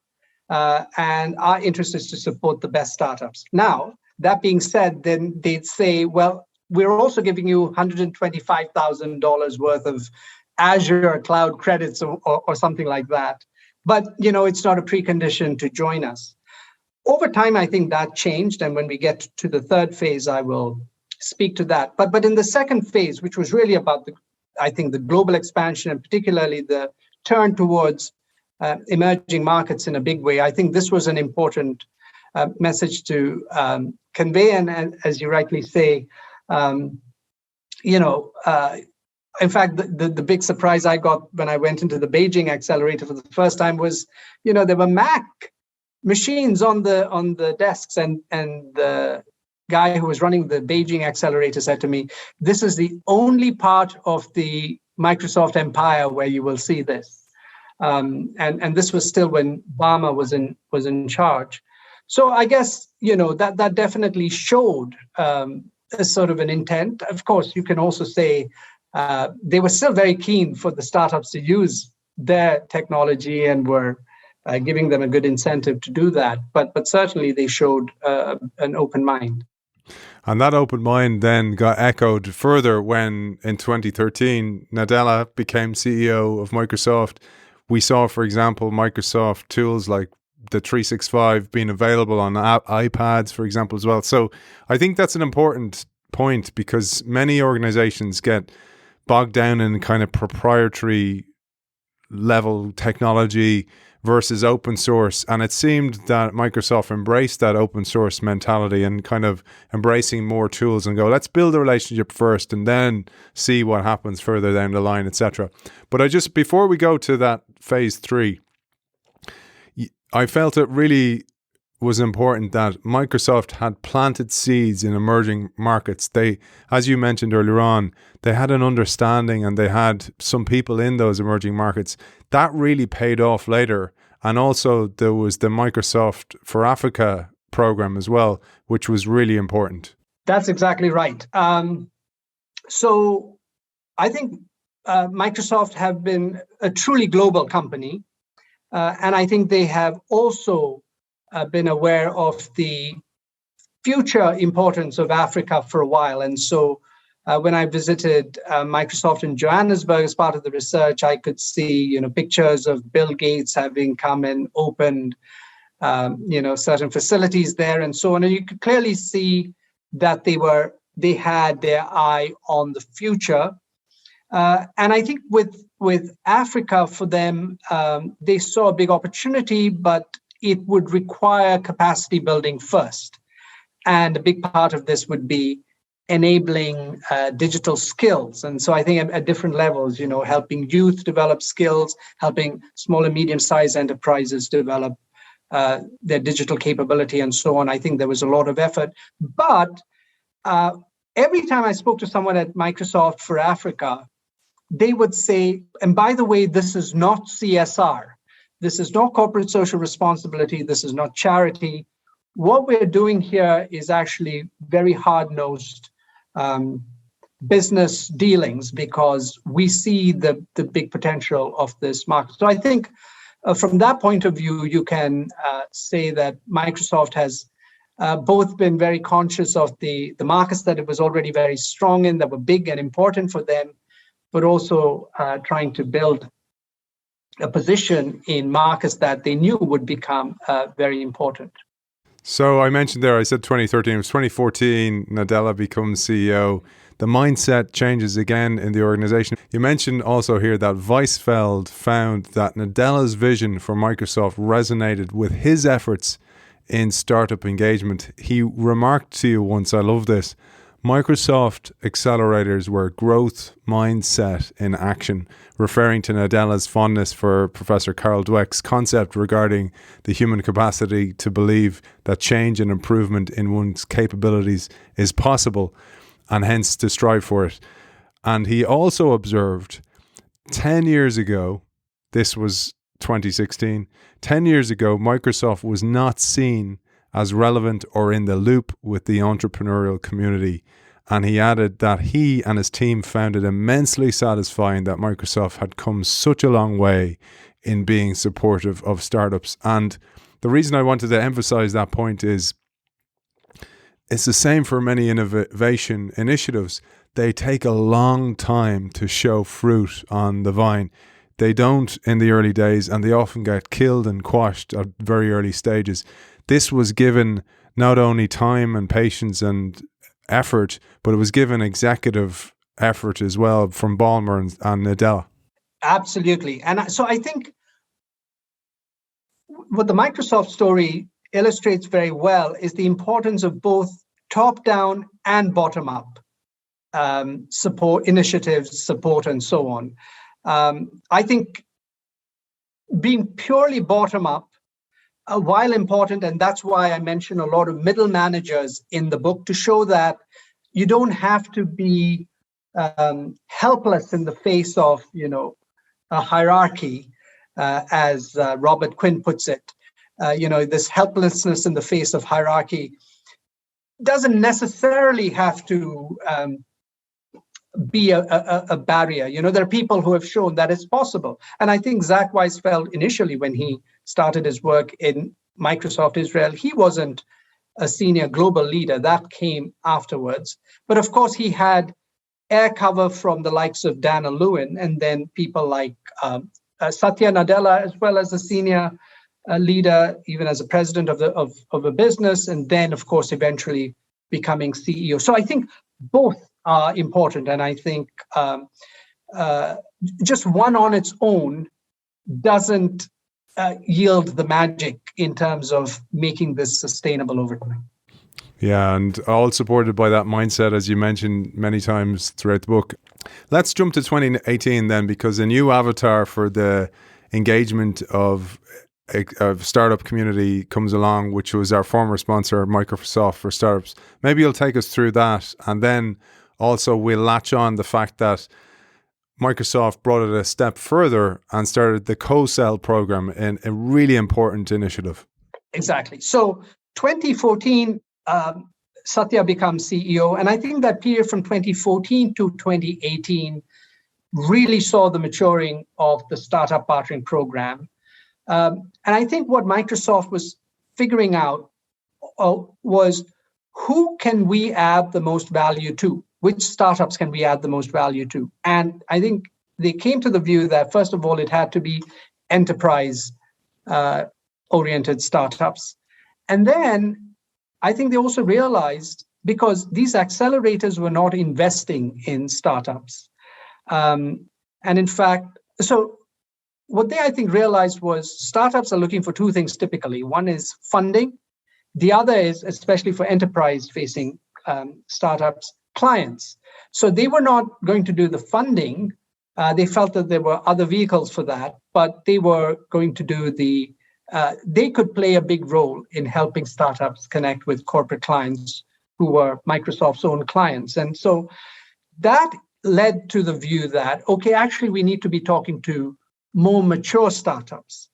and our interest is to support the best startups. Now, that being said, then they'd say, well, we're also giving you $125,000 worth of Azure cloud credits or something like that. But, it's not a precondition to join us. Over time, I think that changed. And when we get to the third phase, I will speak to that. But in the second phase, which was really about the global expansion and particularly the turn towards emerging markets in a big way, I think this was an important message to convey. And as you rightly say, in fact, the big surprise I got when I went into the Beijing accelerator for the first time was, there were Mac machines on the desks, and the guy who was running the Beijing accelerator said to me, "This is the only part of the Microsoft empire where you will see this." And this was still when Obama was in charge. So I guess that definitely showed a sort of an intent. Of course, you can also say they were still very keen for the startups to use their technology and were giving them a good incentive to do that. But certainly they showed an open mind. And that open mind then got echoed further when in 2013, Nadella became CEO of Microsoft. We saw, for example, Microsoft tools like the 365 being available on iPads, for example, as well. So I think that's an important point because many organizations get bogged down in kind of proprietary level technology versus open source. And it seemed that Microsoft embraced that open source mentality and kind of embracing more tools and go, let's build a relationship first and then see what happens further down the line, etc. But before we go to that phase 3, I felt it really was important that Microsoft had planted seeds in emerging markets. They, as you mentioned earlier on, they had an understanding and they had some people in those emerging markets. That really paid off later. And also there was the Microsoft for Africa program as well, which was really important. That's exactly right. So I think Microsoft have been a truly global company. And I think they have also been aware of the future importance of Africa for a while. And so when I visited Microsoft in Johannesburg as part of the research, I could see, pictures of Bill Gates having come and opened, certain facilities there and so on. And you could clearly see that they had their eye on the future. And I think with Africa, for them, they saw a big opportunity, but it would require capacity building first. And a big part of this would be enabling digital skills. And so I think at different levels, helping youth develop skills, helping small and medium-sized enterprises develop their digital capability and so on. I think there was a lot of effort. But every time I spoke to someone at Microsoft for Africa, they would say, and by the way, this is not CSR. This is not corporate social responsibility. This is not charity. What we're doing here is actually very hard-nosed business dealings because we see the big potential of this market. So I think from that point of view, you can say that Microsoft has both been very conscious of the markets that it was already very strong in, that were big and important for them, but also trying to build a position in markets that they knew would become very important. So I mentioned there, I said 2013, it was 2014, Nadella becomes CEO. The mindset changes again in the organization. You mentioned also here that Weisfeld found that Nadella's vision for Microsoft resonated with his efforts in startup engagement. He remarked to you once, I love this, Microsoft accelerators were growth mindset in action, referring to Nadella's fondness for Professor Carol Dweck's concept regarding the human capacity to believe that change and improvement in one's capabilities is possible. and hence to strive for it. And he also observed 10 years ago, this was 2016, 10 years ago, Microsoft was not seen as relevant or in the loop with the entrepreneurial community. And he added that he and his team found it immensely satisfying that Microsoft had come such a long way in being supportive of startups. And the reason I wanted to emphasize that point is it's the same for many innovation initiatives. They take a long time to show fruit on the vine. They don't in the early days, and they often get killed and quashed at very early stages. This was given not only time and patience and effort, but it was given executive effort as well from Ballmer and Nadella. Absolutely. And so I think what the Microsoft story illustrates very well is the importance of both top-down and bottom-up support initiatives, support, and so on. I think being purely bottom-up, while important, and that's why I mention a lot of middle managers in the book to show that you don't have to be helpless in the face of, a hierarchy, as Robert Quinn puts it. This helplessness in the face of hierarchy doesn't necessarily have to be a barrier. There are people who have shown that it's possible. And I think Zach Weisfeld, initially, when he started his work in Microsoft Israel, he wasn't a senior global leader. That came afterwards. But of course, he had air cover from the likes of Dana Lewin, and then people like Satya Nadella, as well as a senior leader, even as a president of a business, and then, of course, eventually becoming CEO. So I think both are important, and I think just one on its own doesn't yield the magic in terms of making this sustainable over time. Yeah, and all supported by that mindset, as you mentioned many times throughout the book. Let's jump to 2018 then, because a new avatar for the engagement of startup community comes along, which was our former sponsor, Microsoft for Startups. Maybe you'll take us through that, and then also we'll latch on the fact that Microsoft brought it a step further and started the co-sell program, in a really important initiative. Exactly. So 2014, Satya becomes CEO, and I think that period from 2014 to 2018 really saw the maturing of the startup partnering program. And I think what Microsoft was figuring out was who can we add the most value to? Which startups can we add the most value to? And I think they came to the view that, first of all, it had to be enterprise-oriented startups. And then I think they also realized, because these accelerators were not investing in startups. And in fact, so what they, I think, realized was startups are looking for two things typically. One is funding. The other is, especially for enterprise-facing startups, clients. So they were not going to do the funding. They felt that there were other vehicles for that, but they were going to do they could play a big role in helping startups connect with corporate clients who were Microsoft's own clients. And so that led to the view that, okay, actually, we need to be talking to more mature startups.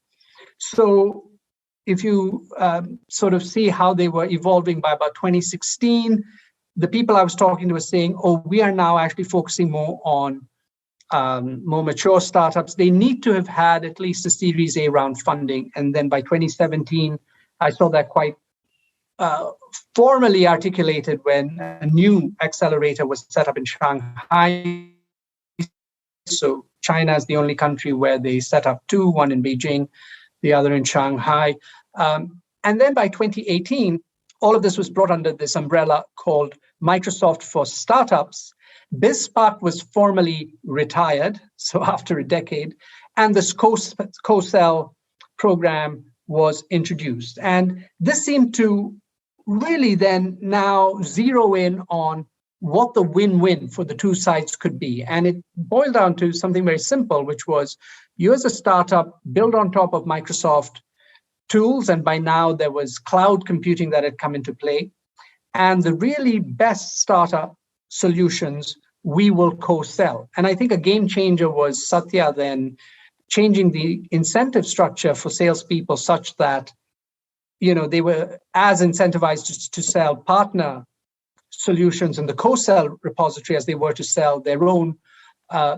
So if you sort of see how they were evolving by about 2016, the people I was talking to were saying, oh, we are now actually focusing more on more mature startups. They need to have had at least a Series A round funding. And then by 2017, I saw that quite formally articulated when a new accelerator was set up in Shanghai. So China is the only country where they set up two, one in Beijing, the other in Shanghai. And then by 2018, all of this was brought under this umbrella called Microsoft for Startups. BizSpark was formally retired, so after a decade, and this co-sell program was introduced. And this seemed to really then now zero in on what the win-win for the two sides could be. And it boiled down to something very simple, which was you as a startup build on top of Microsoft tools, and by now there was cloud computing that had come into play. And the really best startup solutions we will co-sell. And I think a game changer was Satya then changing the incentive structure for salespeople such that, they were as incentivized to sell partner solutions in the co-sell repository as they were to sell their own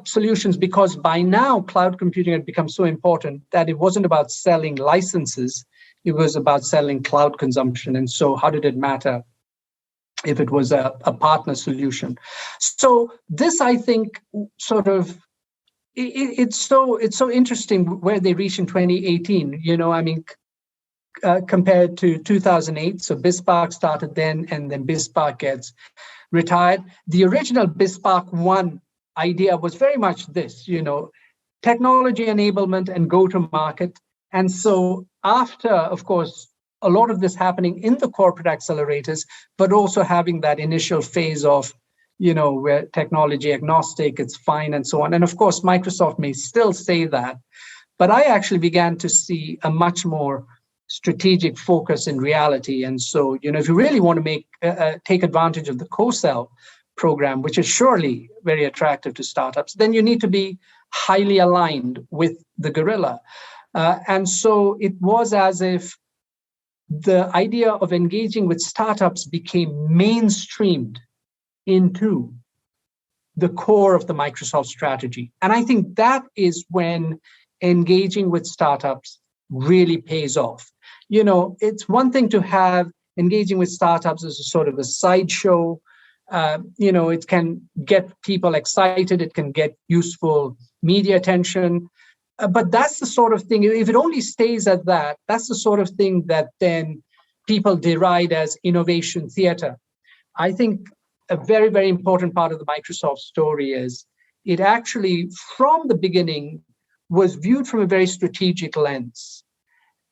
solutions, because by now cloud computing had become so important that it wasn't about selling licenses, it was about selling cloud consumption. And so how did it matter if it was a partner solution? So this, I think, sort of, it's so interesting where they reached in 2018, compared to 2008. So BizSpark started then, and then BizSpark gets retired. The original BizSpark 1 idea was very much this, technology enablement and go-to-market. And so after, of course, a lot of this happening in the corporate accelerators, but also having that initial phase of, where technology agnostic, it's fine, and so on. And of course, Microsoft may still say that, but I actually began to see a much more strategic focus in reality. And so, if you really want to take advantage of the co-sell program, which is surely very attractive to startups, then you need to be highly aligned with the gorilla. And so it was as if the idea of engaging with startups became mainstreamed into the core of the Microsoft strategy. And I think that is when engaging with startups really pays off. It's one thing to have engaging with startups as a sort of a sideshow. It can get people excited. It can get useful media attention. But that's the sort of thing, if it only stays at that, that's the sort of thing that then people deride as innovation theater. I think a very, very important part of the Microsoft story is it actually, from the beginning, was viewed from a very strategic lens.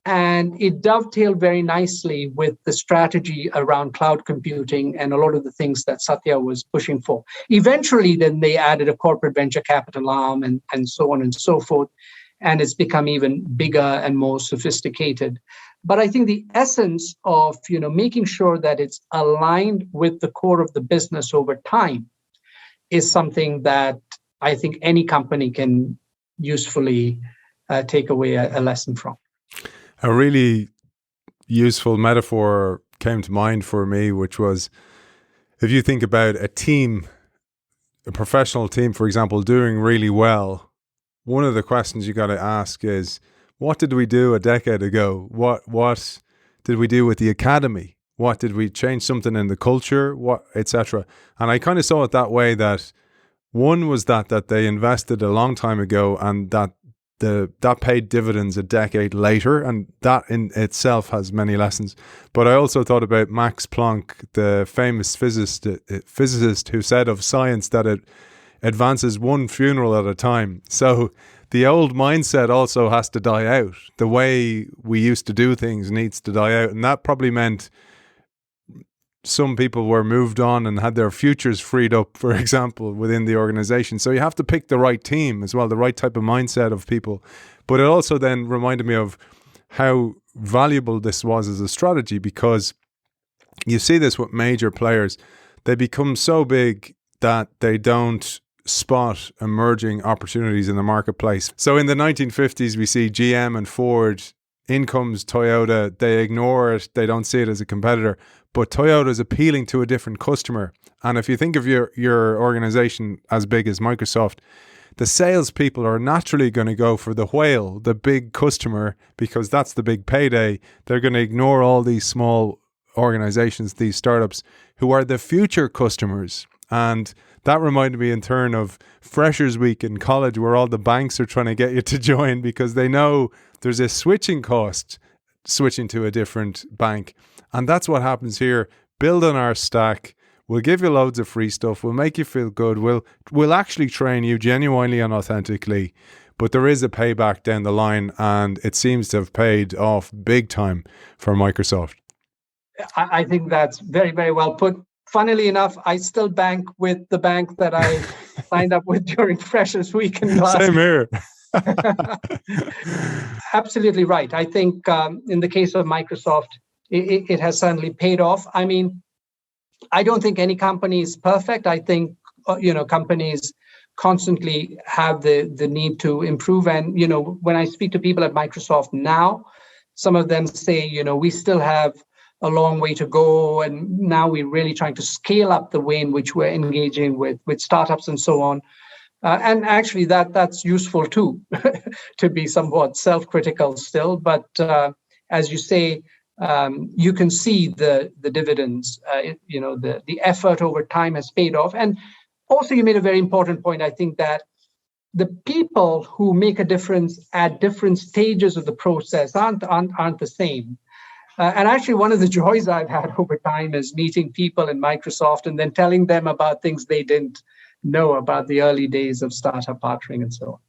And it dovetailed very nicely with the strategy around cloud computing and a lot of the things that Satya was pushing for. Eventually, then they added a corporate venture capital arm and so on and so forth. And it's become even bigger and more sophisticated. But I think the essence of making sure that it's aligned with the core of the business over time is something that I think any company can usefully take away a lesson from. A really useful metaphor came to mind for me, which was, if you think about a team, a professional team, for example, doing really well, one of the questions you got to ask is, what did we do a decade ago? What did we do with the academy? What did we change something in the culture? What, etc. And I kind of saw it that way, that one was that they invested a long time ago, and that paid dividends a decade later, and that in itself has many lessons. But I also thought about Max Planck, the famous physicist who said of science that it advances one funeral at a time. So the old mindset also has to die out. The way we used to do things needs to die out, and that probably meant some people were moved on and had their futures freed up, for example, within the organization. So you have to pick the right team as well, the right type of mindset of people. But it also then reminded me of how valuable this was as a strategy, because you see this with major players. They become so big that they don't spot emerging opportunities in the marketplace. So in the 1950s, we see GM and Ford. In comes Toyota. They ignore it. They don't see it as a competitor. But Toyota is appealing to a different customer. And if you think of your organization as big as Microsoft, the salespeople are naturally going to go for the whale, the big customer, because that's the big payday. They're going to ignore all these small organizations, these startups, who are the future customers. And that reminded me in turn of Freshers Week in college, where all the banks are trying to get you to join because they know there's a switching cost switching to a different bank. And that's what happens here. Build on our stack. We'll give you loads of free stuff. We'll make you feel good. We'll actually train you genuinely and authentically. But there is a payback down the line, and it seems to have paid off big time for Microsoft. I think that's very, very well put. Funnily enough, I still bank with the bank that I signed up with during Freshers Week in Glasgow. Same here. Absolutely right. I think in the case of Microsoft, it has certainly paid off. I mean, I don't think any company is perfect. I think, companies constantly have the need to improve. And, when I speak to people at Microsoft now, some of them say, we still have a long way to go. And now we're really trying to scale up the way in which we're engaging with startups and so on. And actually, that's useful too, to be somewhat self-critical still. But as you say, you can see the dividends. The effort over time has paid off. And also, you made a very important point. I think that the people who make a difference at different stages of the process aren't the same. And actually, one of the joys I've had over time is meeting people in Microsoft and then telling them about things they didn't know about the early days of startup partnering and so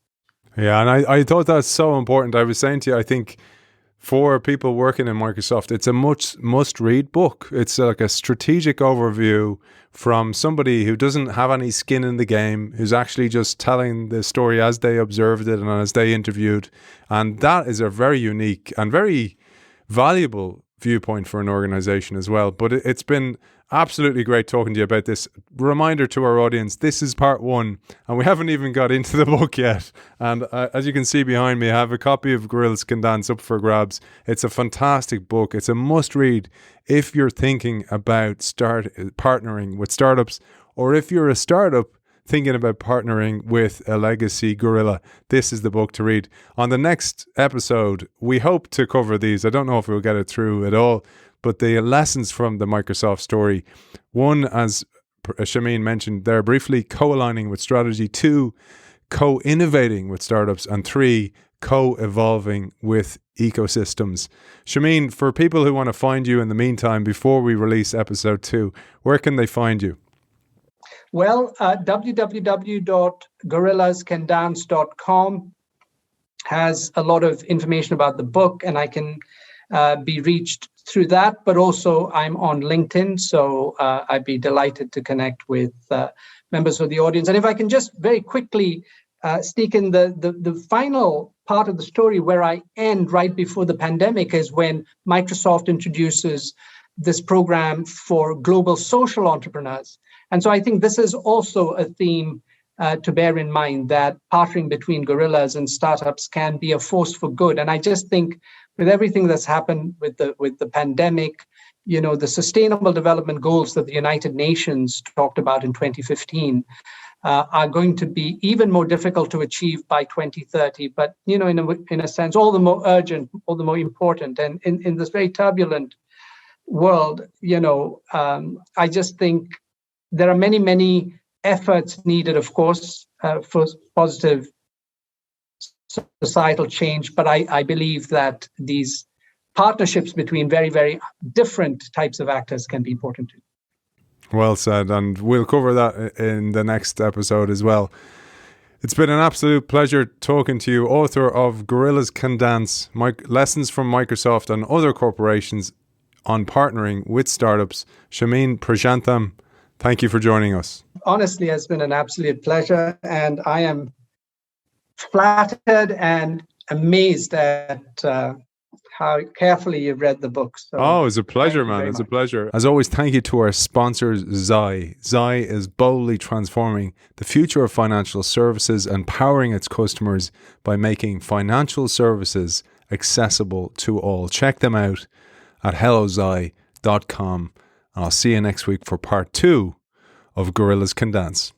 on. Yeah, and I thought that's so important. I was saying to you, I think for people working in Microsoft, it's a must-read book. It's like a strategic overview from somebody who doesn't have any skin in the game, who's actually just telling the story as they observed it and as they interviewed. And that is a very unique and very valuable viewpoint for an organization as well. But it's been absolutely great talking to you about this. Reminder to our audience, this is part 1 and we haven't even got into the book yet. And as you can see behind me, I have a copy of Gorillas Can Dance up for grabs. It's a fantastic book. It's a must read if you're thinking about partnering with startups, or if you're a startup thinking about partnering with a legacy gorilla. This is the book to read. On the next episode, we hope to cover these. I don't know if we'll get it through at all, but the lessons from the Microsoft story. 1, as Shameen mentioned there briefly, co-aligning with strategy. 2, co-innovating with startups. And 3, co-evolving with ecosystems. Shameen, for people who want to find you in the meantime, before we release episode 2, where can they find you? Well, www.gorillascandance.com has a lot of information about the book, and I can be reached through that. But also, I'm on LinkedIn, so I'd be delighted to connect with members of the audience. And if I can just very quickly sneak in the final part of the story where I end right before the pandemic is when Microsoft introduces this program for global social entrepreneurs. And so I think this is also a theme to bear in mind, that partnering between gorillas and startups can be a force for good. And I just think with everything that's happened with the pandemic, the Sustainable Development Goals that the United Nations talked about in 2015 are going to be even more difficult to achieve by 2030. But, in a sense, all the more urgent, all the more important. And in this very turbulent world, I just think there are many, many efforts needed, of course, for positive societal change. But I believe that these partnerships between very, very different types of actors can be important too. Well said. And we'll cover that in the next episode as well. It's been an absolute pleasure talking to you, author of Gorillas Can Dance, Lessons from Microsoft and Other Corporations on Partnering with Startups. Shameen Prashantham, thank you for joining us. Honestly, it's been an absolute pleasure, and I am flattered and amazed at how carefully you've read the book. So it's a pleasure, man. It's a pleasure. As always, thank you to our sponsors, Xi. Xi is boldly transforming the future of financial services and powering its customers by making financial services accessible to all. Check them out at helloxi.com. And I'll see you next week for part 2 of Gorillas Can Dance.